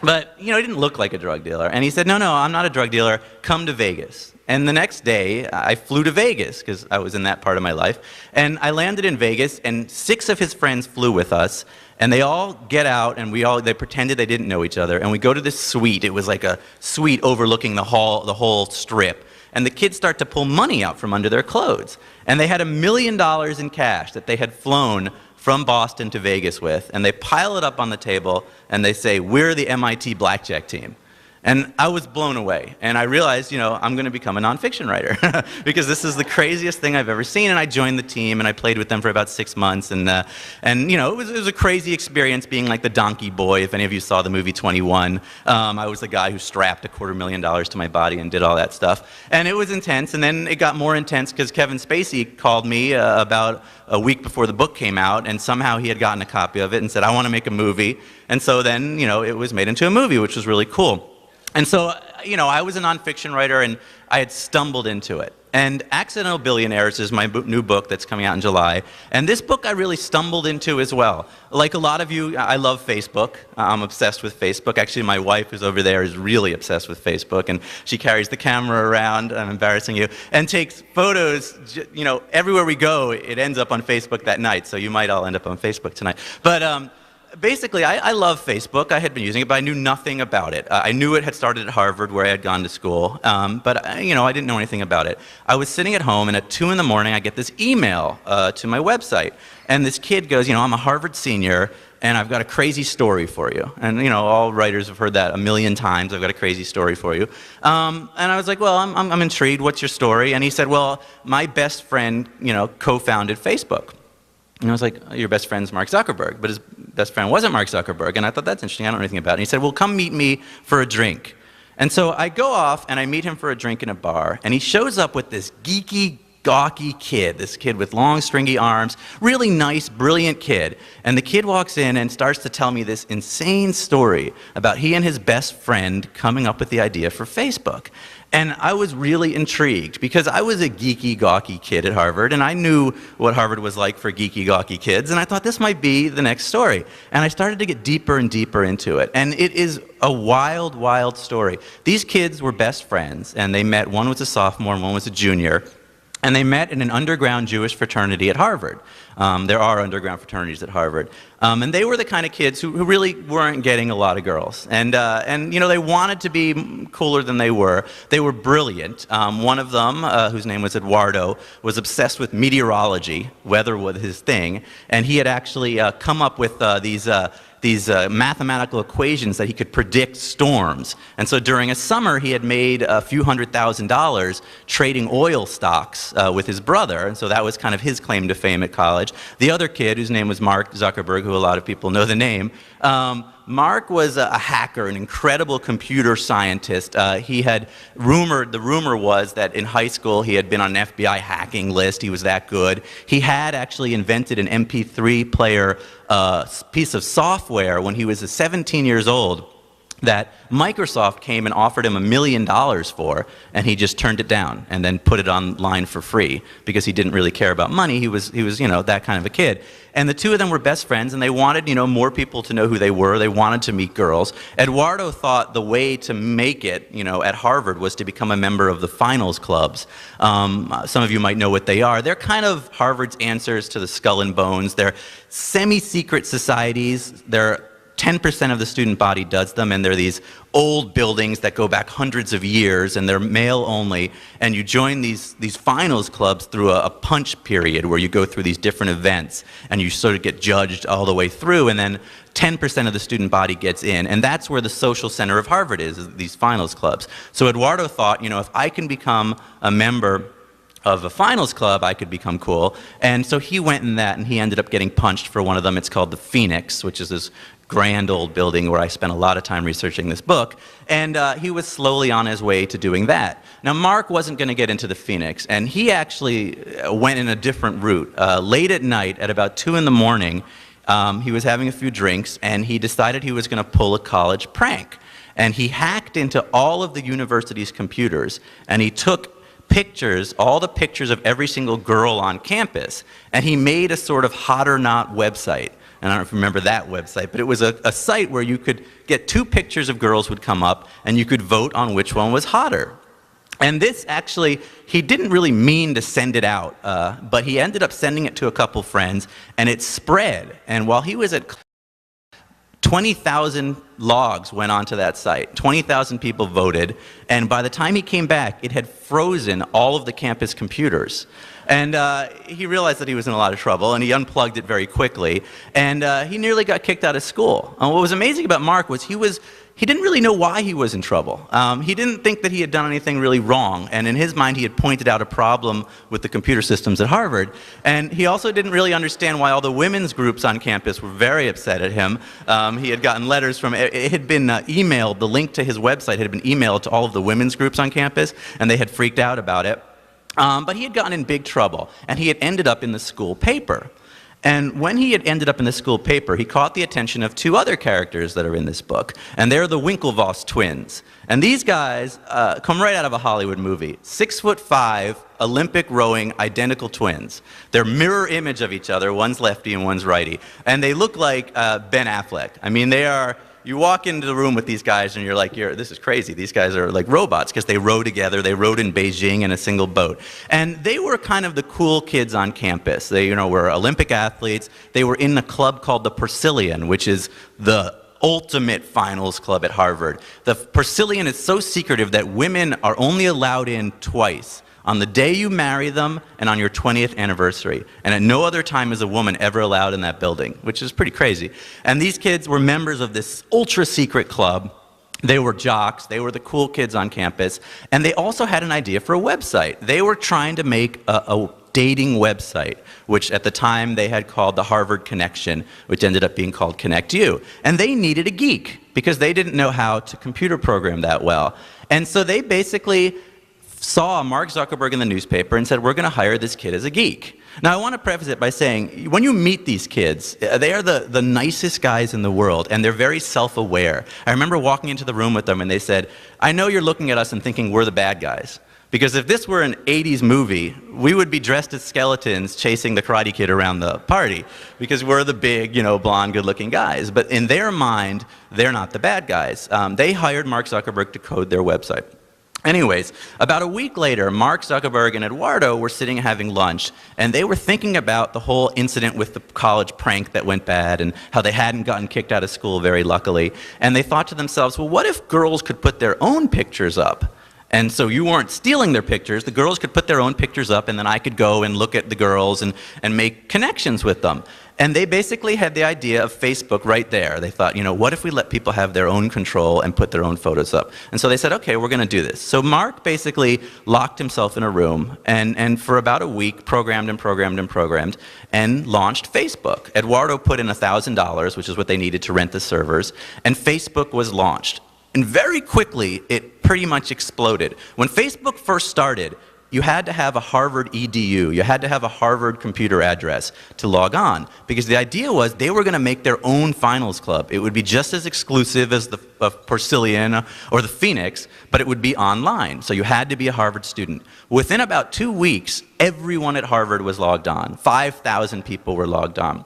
Speaker 5: But, he didn't look like a drug dealer. And he said, no, I'm not a drug dealer. Come to Vegas. And the next day, I flew to Vegas, because I was in that part of my life. And I landed in Vegas, and 6 of his friends flew with us. And they all get out, and they pretended they didn't know each other. And we go to this suite. It was like a suite overlooking the whole strip. And the kids start to pull money out from under their clothes. And they had $1 million in cash that they had flown from Boston to Vegas with, and they pile it up on the table, and they say, "We're the MIT blackjack team." And I was blown away, and I realized, I'm going to become a nonfiction writer because this is the craziest thing I've ever seen. And I joined the team, and I played with them for about 6 months, and it was a crazy experience being like the donkey boy. If any of you saw the movie 21, I was the guy who strapped $250,000 to my body and did all that stuff, and it was intense. And then it got more intense because Kevin Spacey called me about a week before the book came out, and somehow he had gotten a copy of it and said, "I want to make a movie." And so then, it was made into a movie, which was really cool. And so, I was a nonfiction writer, and I had stumbled into it. And Accidental Billionaires is my new book that's coming out in July. And this book I really stumbled into as well. Like a lot of you, I love Facebook. I'm obsessed with Facebook. Actually, my wife, who's over there, is really obsessed with Facebook. And she carries the camera around, I'm embarrassing you, and takes photos. Everywhere we go, it ends up on Facebook that night. So you might all end up on Facebook tonight. But basically, I love Facebook. I had been using it, but I knew nothing about it. I knew it had started at Harvard, where I had gone to school, but I didn't know anything about it. I was sitting at home, and at 2 in the morning, I get this email to my website, and this kid goes, "I'm a Harvard senior, and I've got a crazy story for you." And all writers have heard that a million times. "I've got a crazy story for you." And I was like, "Well, I'm intrigued. What's your story?" And he said, "Well, my best friend, co-founded Facebook." And I was like, "Your best friend's Mark Zuckerberg," but his best friend wasn't Mark Zuckerberg. And I thought, that's interesting. I don't know anything about it. And he said, "Well, come meet me for a drink." And so I go off, and I meet him for a drink in a bar. And he shows up with this geeky, gawky kid, this kid with long, stringy arms, really nice, brilliant kid. And the kid walks in and starts to tell me this insane story about he and his best friend coming up with the idea for Facebook. And I was really intrigued because I was a geeky, gawky kid at Harvard, and I knew what Harvard was like for geeky, gawky kids, and I thought this might be the next story. And I started to get deeper and deeper into it. And it is a wild, wild story. These kids were best friends, and they met. One was a sophomore and one was a junior. And they met in an underground Jewish fraternity at Harvard. There are underground fraternities at Harvard. And they were the kind of kids who really weren't getting a lot of girls. And they wanted to be cooler than they were. They were brilliant. One of them, whose name was Eduardo, was obsessed with meteorology. Weather was his thing. And he had actually come up with these mathematical equations that he could predict storms. And so during a summer, he had made a few $100,000 trading oil stocks with his brother. And so that was kind of his claim to fame at college. The other kid, whose name was Mark Zuckerberg, who a lot of people know the name, Mark was a hacker, an incredible computer scientist. The rumor was that in high school he had been on an FBI hacking list. He was that good. He had actually invented an MP3 player piece of software when he was 17 years old. that Microsoft came and offered him $1 million for, and he just turned it down and then put it online for free because he didn't really care about money. He was that kind of a kid. And the two of them were best friends, and they wanted, more people to know who they were. They wanted to meet girls. Eduardo thought the way to make it, at Harvard was to become a member of the finals clubs. Some of you might know what they are. They're kind of Harvard's answers to the Skull and Bones. They're semi-secret societies. They're 10% of the student body does them, and they're these old buildings that go back hundreds of years, and they're male only, and you join these finals clubs through a punch period where you go through these different events, and you sort of get judged all the way through, and then 10% of the student body gets in, and that's where the social center of Harvard is these finals clubs. So Eduardo thought, if I can become a member of a finals club, I could become cool. And so he went in that, and he ended up getting punched for one of them. It's called the Phoenix, which is this grand old building where I spent a lot of time researching this book. And he was slowly on his way to doing that. Now, Mark wasn't going to get into the Phoenix, and he actually went in a different route. Late at night, at about 2 in the morning, he was having a few drinks, and he decided he was going to pull a college prank. And he hacked into all of the university's computers, and he took pictures, all the pictures of every single girl on campus, and he made a sort of hot or not website. And I don't know if you remember that website, but it was a site where you could get 2 pictures of girls would come up, and you could vote on which one was hotter. And this actually, he didn't really mean to send it out, but he ended up sending it to a couple friends, and it spread. And while he was at 20,000 logs went onto that site. 20,000 people voted, and by the time he came back, it had frozen all of the campus computers. And he realized that he was in a lot of trouble, and he unplugged it very quickly, and he nearly got kicked out of school. And what was amazing about Mark was he didn't really know why he was in trouble. He didn't think that he had done anything really wrong, and in his mind he had pointed out a problem with the computer systems at Harvard, and he also didn't really understand why all the women's groups on campus were very upset at him. He had gotten letters from, it had been emailed, the link to his website had been emailed to all of the women's groups on campus, and they had freaked out about it. But he had gotten in big trouble, and he had ended up in the school paper. And when he had ended up in the school paper, he caught the attention of 2 other characters that are in this book, and they're the Winklevoss twins. And these guys come right out of a Hollywood movie. 6'5", Olympic rowing, identical twins. They're mirror image of each other. One's lefty and one's righty. And they look like Ben Affleck. I mean, they are... You walk into the room with these guys and you're like, this is crazy. These guys are like robots because they row together. They rowed in Beijing in a single boat. And they were kind of the cool kids on campus. They, were Olympic athletes. They were in a club called the Persilian, which is the ultimate finals club at Harvard. The Persilian is so secretive that women are only allowed in twice. On the day you marry them and on your 20th anniversary. And at no other time is a woman ever allowed in that building, which is pretty crazy. And these kids were members of this ultra-secret club. They were jocks. They were the cool kids on campus. And they also had an idea for a website. They were trying to make a dating website, which at the time they had called the Harvard Connection, which ended up being called Connect You. And they needed a geek because they didn't know how to computer program that well. And so they basically saw Mark Zuckerberg in the newspaper and said, we're going to hire this kid as a geek. Now, I want to preface it by saying, when you meet these kids, they are the nicest guys in the world, and they're very self-aware. I remember walking into the room with them, and they said, I know you're looking at us and thinking we're the bad guys. Because if this were an 80s movie, we would be dressed as skeletons chasing the Karate Kid around the party. Because we're the big, blonde, good-looking guys. But in their mind, they're not the bad guys. They hired Mark Zuckerberg to code their website. Anyways, about a week later, Mark Zuckerberg and Eduardo were sitting having lunch, and they were thinking about the whole incident with the college prank that went bad and how they hadn't gotten kicked out of school very luckily. And they thought to themselves, well, what if girls could put their own pictures up? And so you weren't stealing their pictures. The girls could put their own pictures up, and then I could go and look at the girls and make connections with them. And they basically had the idea of Facebook right there. They thought, what if we let people have their own control and put their own photos up? And so they said, okay, we're going to do this. So Mark basically locked himself in a room and for about a week programmed and launched Facebook. Eduardo put in $1,000, which is what they needed to rent the servers, and Facebook was launched. And very quickly, it pretty much exploded. When Facebook first started, you had to have a Harvard EDU. You had to have a Harvard computer address to log on, because the idea was they were going to make their own finals club. It would be just as exclusive as the Porcellian or the Phoenix, but it would be online. So you had to be a Harvard student. Within about 2 weeks, everyone at Harvard was logged on. 5,000 people were logged on.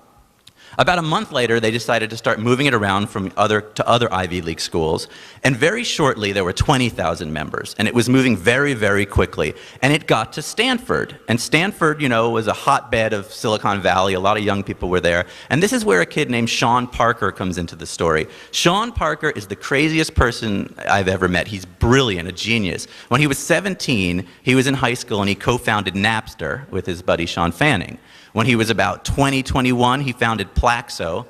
Speaker 5: About a month later, they decided to start moving it around from to other Ivy League schools, and very shortly there were 20,000 members, and it was moving very, very quickly, and it got to Stanford. And Stanford, you know, was a hotbed of Silicon Valley. A lot of young people were there, and this is where a kid named Sean Parker comes into the story. Sean Parker is the craziest person I've ever met. He's brilliant, a genius. When he was 17, he was in high school, and he co-founded Napster with his buddy Sean Fanning. When he was about 20, 21, he founded Plaxo.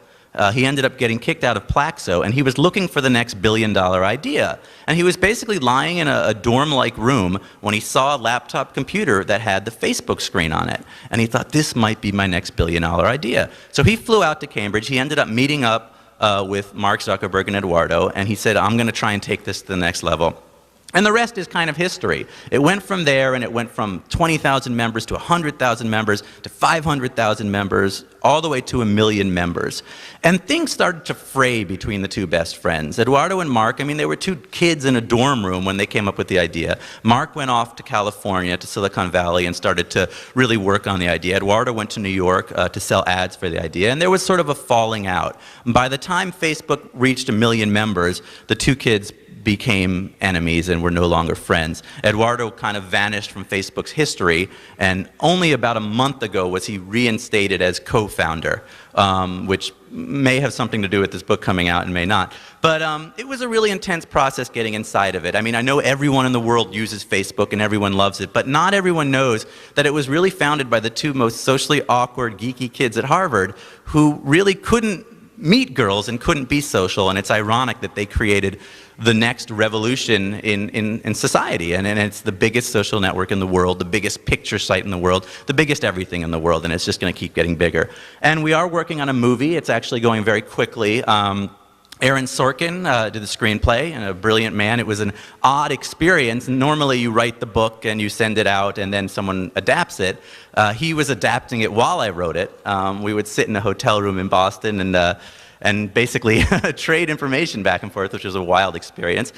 Speaker 5: He ended up getting kicked out of Plaxo, and he was looking for the next billion-dollar idea. And he was basically lying in a dorm-like room when he saw a laptop computer that had the Facebook screen on it. And he thought, this might be my next billion-dollar idea. So he flew out to Cambridge. He ended up meeting up with Mark Zuckerberg and Eduardo, and he said, I'm going to try and take this to the next level. And the rest is kind of history. It went from there, and it went from 20,000 members to 100,000 members to 500,000 members, all the way to 1 million members. And things started to fray between the two best friends. Eduardo and Mark, I mean, they were two kids in a dorm room when they came up with the idea. Mark went off to California, to Silicon Valley, and started to really work on the idea. Eduardo went to New York to sell ads for the idea, and there was sort of a falling out. By the time Facebook reached 1 million members, the two kids became enemies and were no longer friends. Eduardo kind of vanished from Facebook's history, and only about a month ago was he reinstated as co-founder, which may have something to do with this book coming out and may not. But it was a really intense process getting inside of it. I mean, I know everyone in the world uses Facebook and everyone loves it, but not everyone knows that it was really founded by the two most socially awkward, geeky kids at Harvard who really couldn't meet girls and couldn't be social, and it's ironic that they created the next revolution in society, and it's the biggest social network in the world, the biggest picture site in the world, the biggest everything in the world, and it's just going to keep getting bigger. And we are working on a movie. It's actually going very quickly. Aaron Sorkin did the screenplay, and a brilliant man. It was an odd experience. Normally you write the book and you send it out and then someone adapts it. He was adapting it while I wrote it. We would sit in a hotel room in Boston and basically trade information back and forth, which was a wild experience.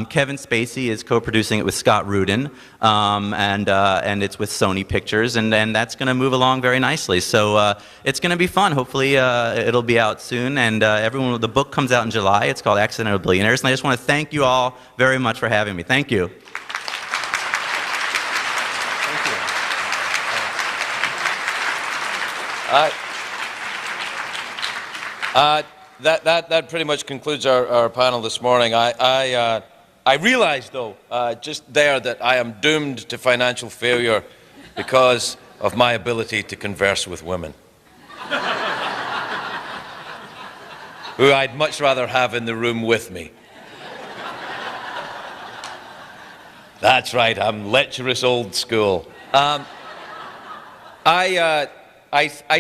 Speaker 5: Kevin Spacey is co-producing it with Scott Rudin, and it's with Sony Pictures, and that's going to move along very nicely. So it's going to be fun. Hopefully it'll be out soon, and everyone. The book comes out in July. It's called Accidental Billionaires, and I just want to thank you all very much for having me. Thank you.
Speaker 2: That pretty much concludes our panel this morning. I realize, though, just there that I am doomed to financial failure because of my ability to converse with women, who I'd much rather have in the room with me. That's right, I'm lecherous old school. I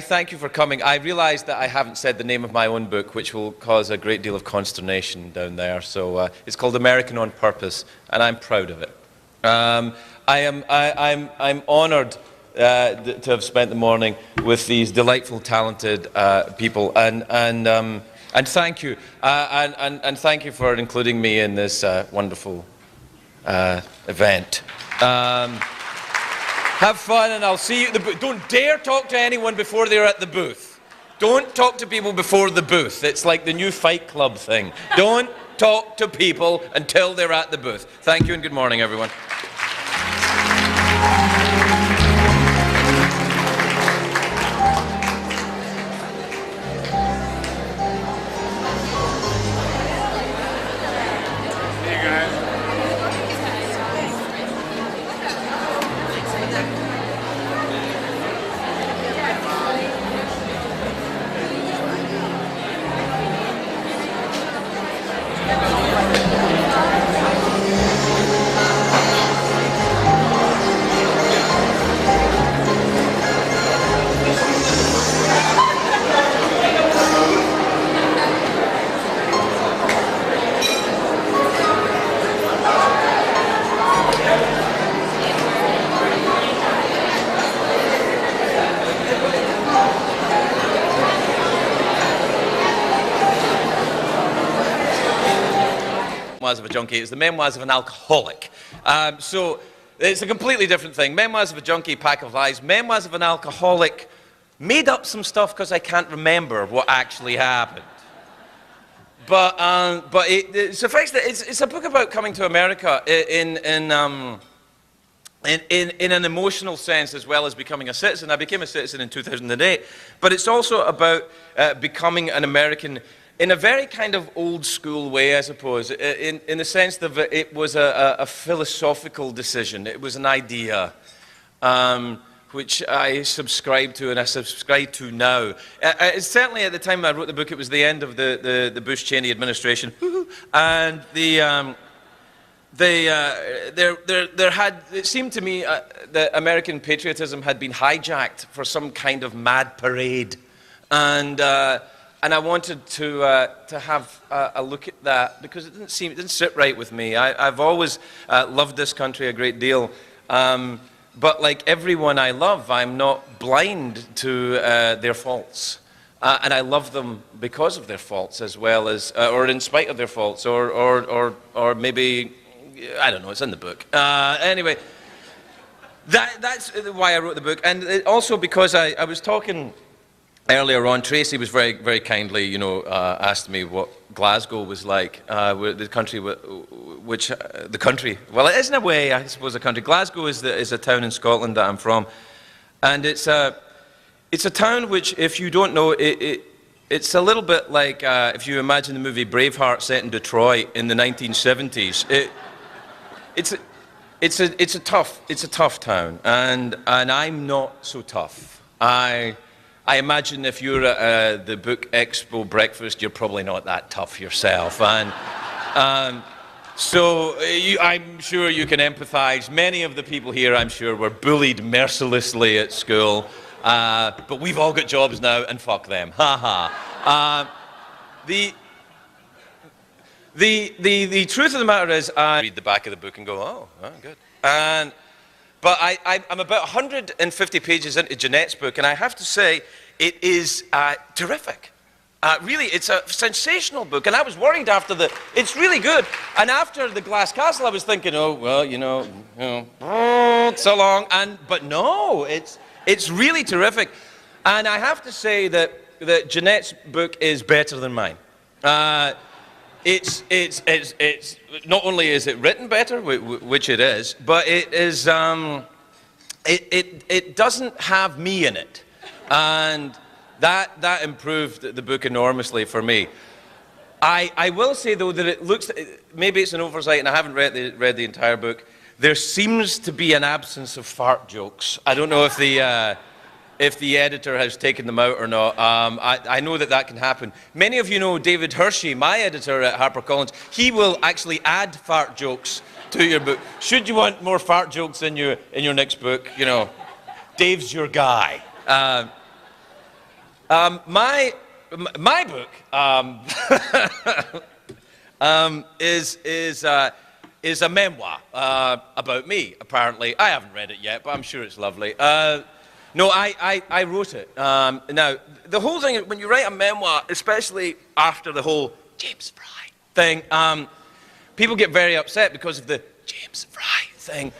Speaker 2: thank you for coming. I realize that I haven't said the name of my own book, which will cause a great deal of consternation down there. So it's called American on Purpose, and I'm proud of it. I'm honored to have spent the morning with these delightful, talented people, and thank you, and thank you for including me in this wonderful event. Have fun, and I'll see you at the booth. Don't dare talk to anyone before they're at the booth. Don't talk to people before the booth. It's like the new Fight Club thing. Don't talk to people until they're at the booth. Thank you, and good morning, everyone. Memoirs of a Junkie. It's the Memoirs of an Alcoholic. So it's a completely different thing. Memoirs of a Junkie, Pack of Lies. Memoirs of an Alcoholic, made up some stuff because I can't remember what actually happened. But suffice that it's a book about coming to America in an emotional sense as well as becoming a citizen. I became a citizen in 2008, but it's also about becoming an American in a very kind of old school way, I suppose, in the sense that it was a philosophical decision. It was an idea which I subscribe to and I subscribe to now. Certainly at the time I wrote the book, it was the end of the Bush-Cheney administration, and it seemed to me that American patriotism had been hijacked for some kind of mad parade, and I wanted to have a look at that because it didn't sit right with me. I've always loved this country a great deal, but like everyone I love, I'm not blind to their faults. And I love them because of their faults as well as, or in spite of their faults, or maybe, I don't know, it's in the book. Anyway, that's why I wrote the book. And also because I was talking earlier on, Tracy was very, very kindly, you know, asked me what Glasgow was like, the country, well, it is in a way, I suppose, a country. Glasgow is a town in Scotland that I'm from, and it's a town which, if you don't know, it's a little bit like if you imagine the movie Braveheart set in Detroit in the 1970s. It's a tough town, and I'm not so tough. I imagine if you're at the Book Expo breakfast, you're probably not that tough yourself, and so I'm sure you can empathize. Many of the people here, I'm sure, were bullied mercilessly at school, but we've all got jobs now, and fuck them. Ha ha. The truth of the matter is, I read the back of the book and go, oh, good. But I'm about 150 pages into Jeanette's book, and I have to say, it is terrific. Really, it's a sensational book, and I was worried after it's really good. And after the Glass Castle, I was thinking, oh, well, you know, so long. But no, it's really terrific. And I have to say that Jeanette's book is better than mine. It's not only is it written better, which it is, but it is it doesn't have me in it, and that improved the book enormously for me. I will say though that it looks, maybe it's an oversight, and I haven't read the entire book. There seems to be an absence of fart jokes. I don't know if the editor has taken them out or not. I know that can happen. Many of you know David Hershey, my editor at HarperCollins. He will actually add fart jokes to your book. Should you want more fart jokes in your next book, you know, Dave's your guy. My book is a memoir about me. Apparently, I haven't read it yet, but I'm sure it's lovely. No, I wrote it. Now, the whole thing, when you write a memoir, especially after the whole James Fry thing, people get very upset because of the James Fry thing.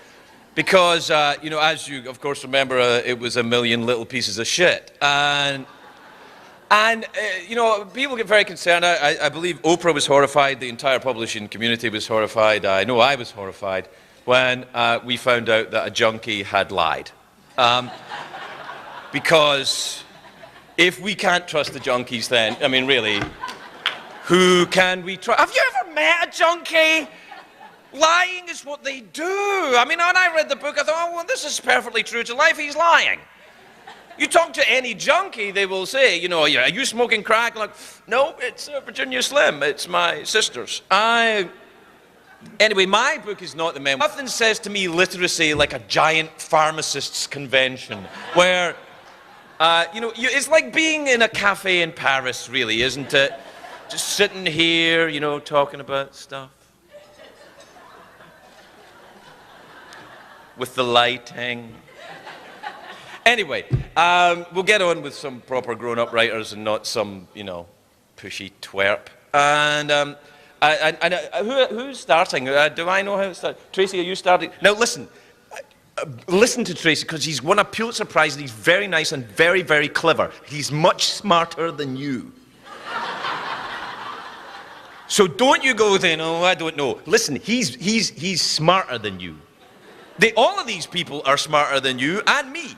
Speaker 2: Because, you know, as you, of course, remember, it was a million little pieces of shit. And you know, people get very concerned. I believe Oprah was horrified. The entire publishing community was horrified. I know I was horrified when we found out that a junkie had lied. Because if we can't trust the junkies, then, I mean, really, who can we trust? Have you ever met a junkie? Lying is what they do. I mean, when I read the book, I thought, oh, well, this is perfectly true to life. He's lying. You talk to any junkie, they will say, you know, are you smoking crack? Like, no, it's Virginia Slim. It's my sister's. Anyway, my book is not the memoir. Nothing says to me literacy like a giant pharmacists' convention where, you know, it's like being in a cafe in Paris, really, isn't it? Just sitting here, you know, talking about stuff. With the lighting. Anyway, we'll get on with some proper grown-up writers and not some, you know, pushy twerp. And Who's starting? Do I know how to start? Tracy, are you starting? Now listen. Listen to Tracy, because he's won a Pulitzer Prize and he's very nice and very, very clever. He's much smarter than you. So don't you go saying, oh, I don't know. Listen, he's smarter than you. All of these people are smarter than you and me.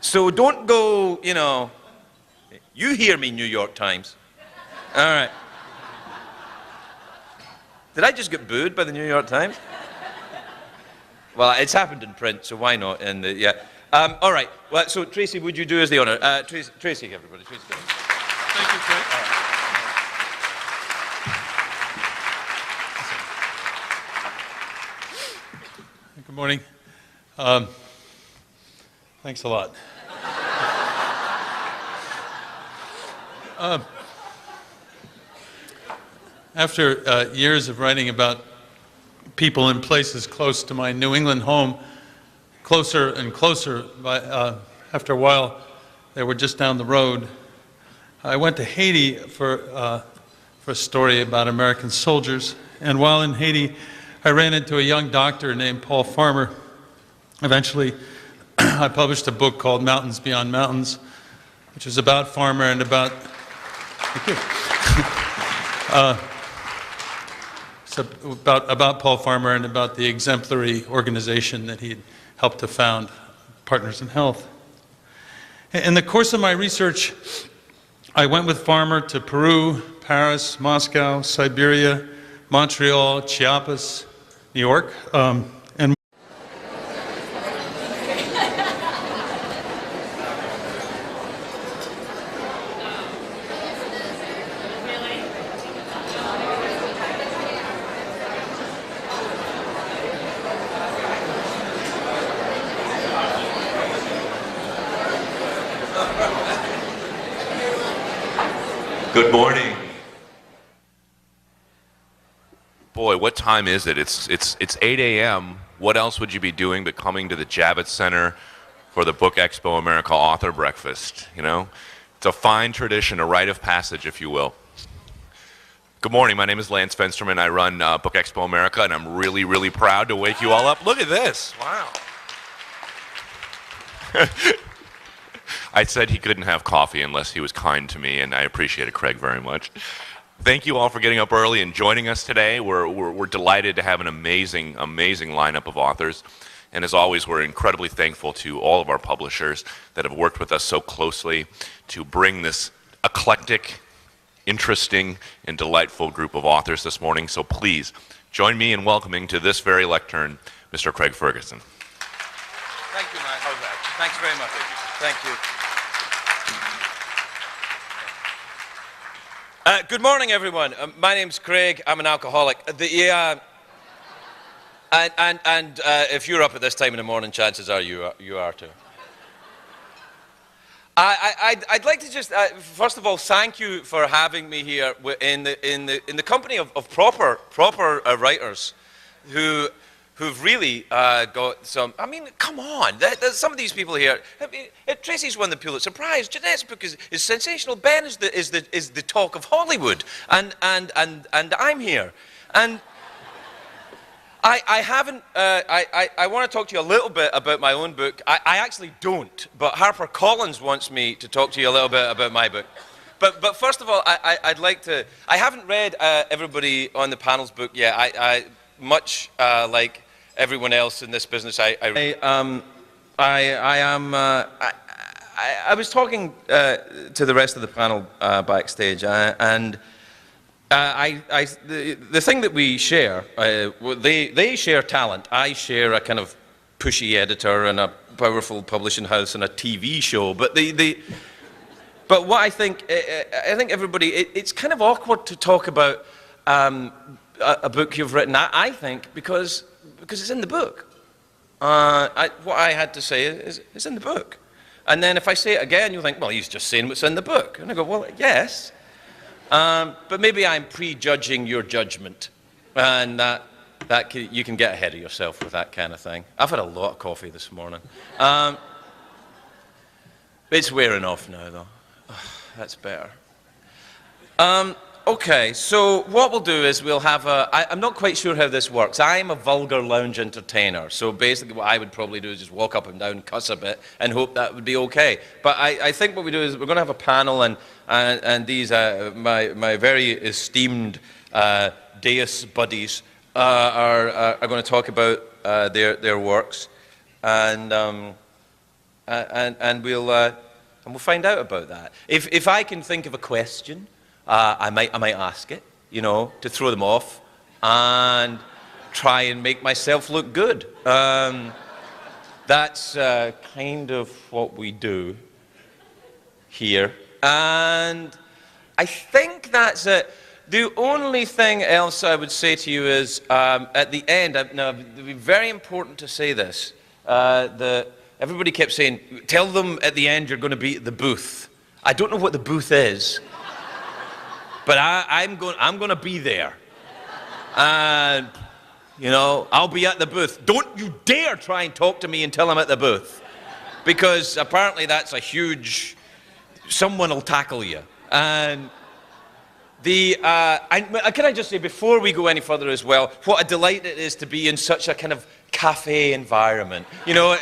Speaker 2: So don't go, you hear me, New York Times. All right. Did I just get booed by the New York Times? Well, it's happened in print, so why not? All right. Well, so Tracy, would you do us the honor? Tracy, everybody. Tracy.
Speaker 3: Thank you, Craig. Good morning. Thanks a lot. After years of writing about people in places close to my New England home, closer and closer, after a while they were just down the road, I went to Haiti for a story about American soldiers. And while in Haiti, I ran into a young doctor named Paul Farmer. Eventually, I published a book called Mountains Beyond Mountains, which is about Farmer and about... Thank you. So about Paul Farmer and about the exemplary organization that he helped to found, Partners in Health. In the course of my research, I went with Farmer to Peru, Paris, Moscow, Siberia, Montreal, Chiapas, New York, and
Speaker 1: Good morning. Boy, what time is it? It's 8 a.m. What else would you be doing but coming to the Javits Center for the Book Expo America Author Breakfast? It's a fine tradition, a rite of passage, if you will. Good morning. My name is Lance Fensterman. I run Book Expo America, and I'm really, really proud to wake you all up. Look at this. Wow. I said he couldn't have coffee unless he was kind to me, and I appreciate it, Craig, very much. Thank you all for getting up early and joining us today. We're delighted to have an amazing, amazing lineup of authors. And as always, we're incredibly thankful to all of our publishers that have worked with us so closely to bring this eclectic, interesting, and delightful group of authors this morning. So please, join me in welcoming to this very lectern, Mr. Craig Ferguson.
Speaker 2: Thank you, man. How's that? Thanks very much. Thank you. Good morning, everyone. My name's Craig. I'm an alcoholic. If you're up at this time in the morning, chances are you are too. I'd like to just first of all thank you for having me here in the company of proper writers who've really got some. I mean, come on! Some of these people here. Tracy's won the Pulitzer Prize. Jeanette's book is sensational. Ben is the talk of Hollywood, and I'm here, and I haven't. I want to talk to you a little bit about my own book. I actually don't, but HarperCollins wants me to talk to you a little bit about my book. But first of all, I'd like to. I haven't read everybody on the panel's book yet. I much like everyone else in this business. I was talking to the rest of the panel backstage, and the thing that we share, they share talent. I share a kind of pushy editor and a powerful publishing house and a TV show. But but what I think everybody, it's kind of awkward to talk about a book you've written. I think because it's in the book. What I had to say is in the book. And then if I say it again, you'll think, well, he's just saying what's in the book. And I go, well, yes. But maybe I'm prejudging your judgment. And you can get ahead of yourself with that kind of thing. I've had a lot of coffee this morning. It's wearing off now, though. Oh, that's better. Okay, so what we'll do is we'll have I'm not quite sure how this works. I'm a vulgar lounge entertainer, so basically what I would probably do is just walk up and down, cuss a bit, and hope that would be okay. But I think what we do is we're going to have a panel, and these, my very esteemed dais buddies are going to talk about their works, and we'll find out about that. If I can think of a question, I might ask it, you know, to throw them off and try and make myself look good. That's kind of what we do here. And I think that's it. The only thing else I would say to you is, at the end, now, it would be very important to say this. Everybody kept saying, tell them at the end you're going to be at the booth. I don't know what the booth is. But I'm going to be there, and you know I'll be at the booth. Don't you dare try and talk to me until I'm at the booth, because apparently that's a huge. Someone will tackle you. And can I just say before we go any further as well, what a delight it is to be in such a kind of cafe environment. You know,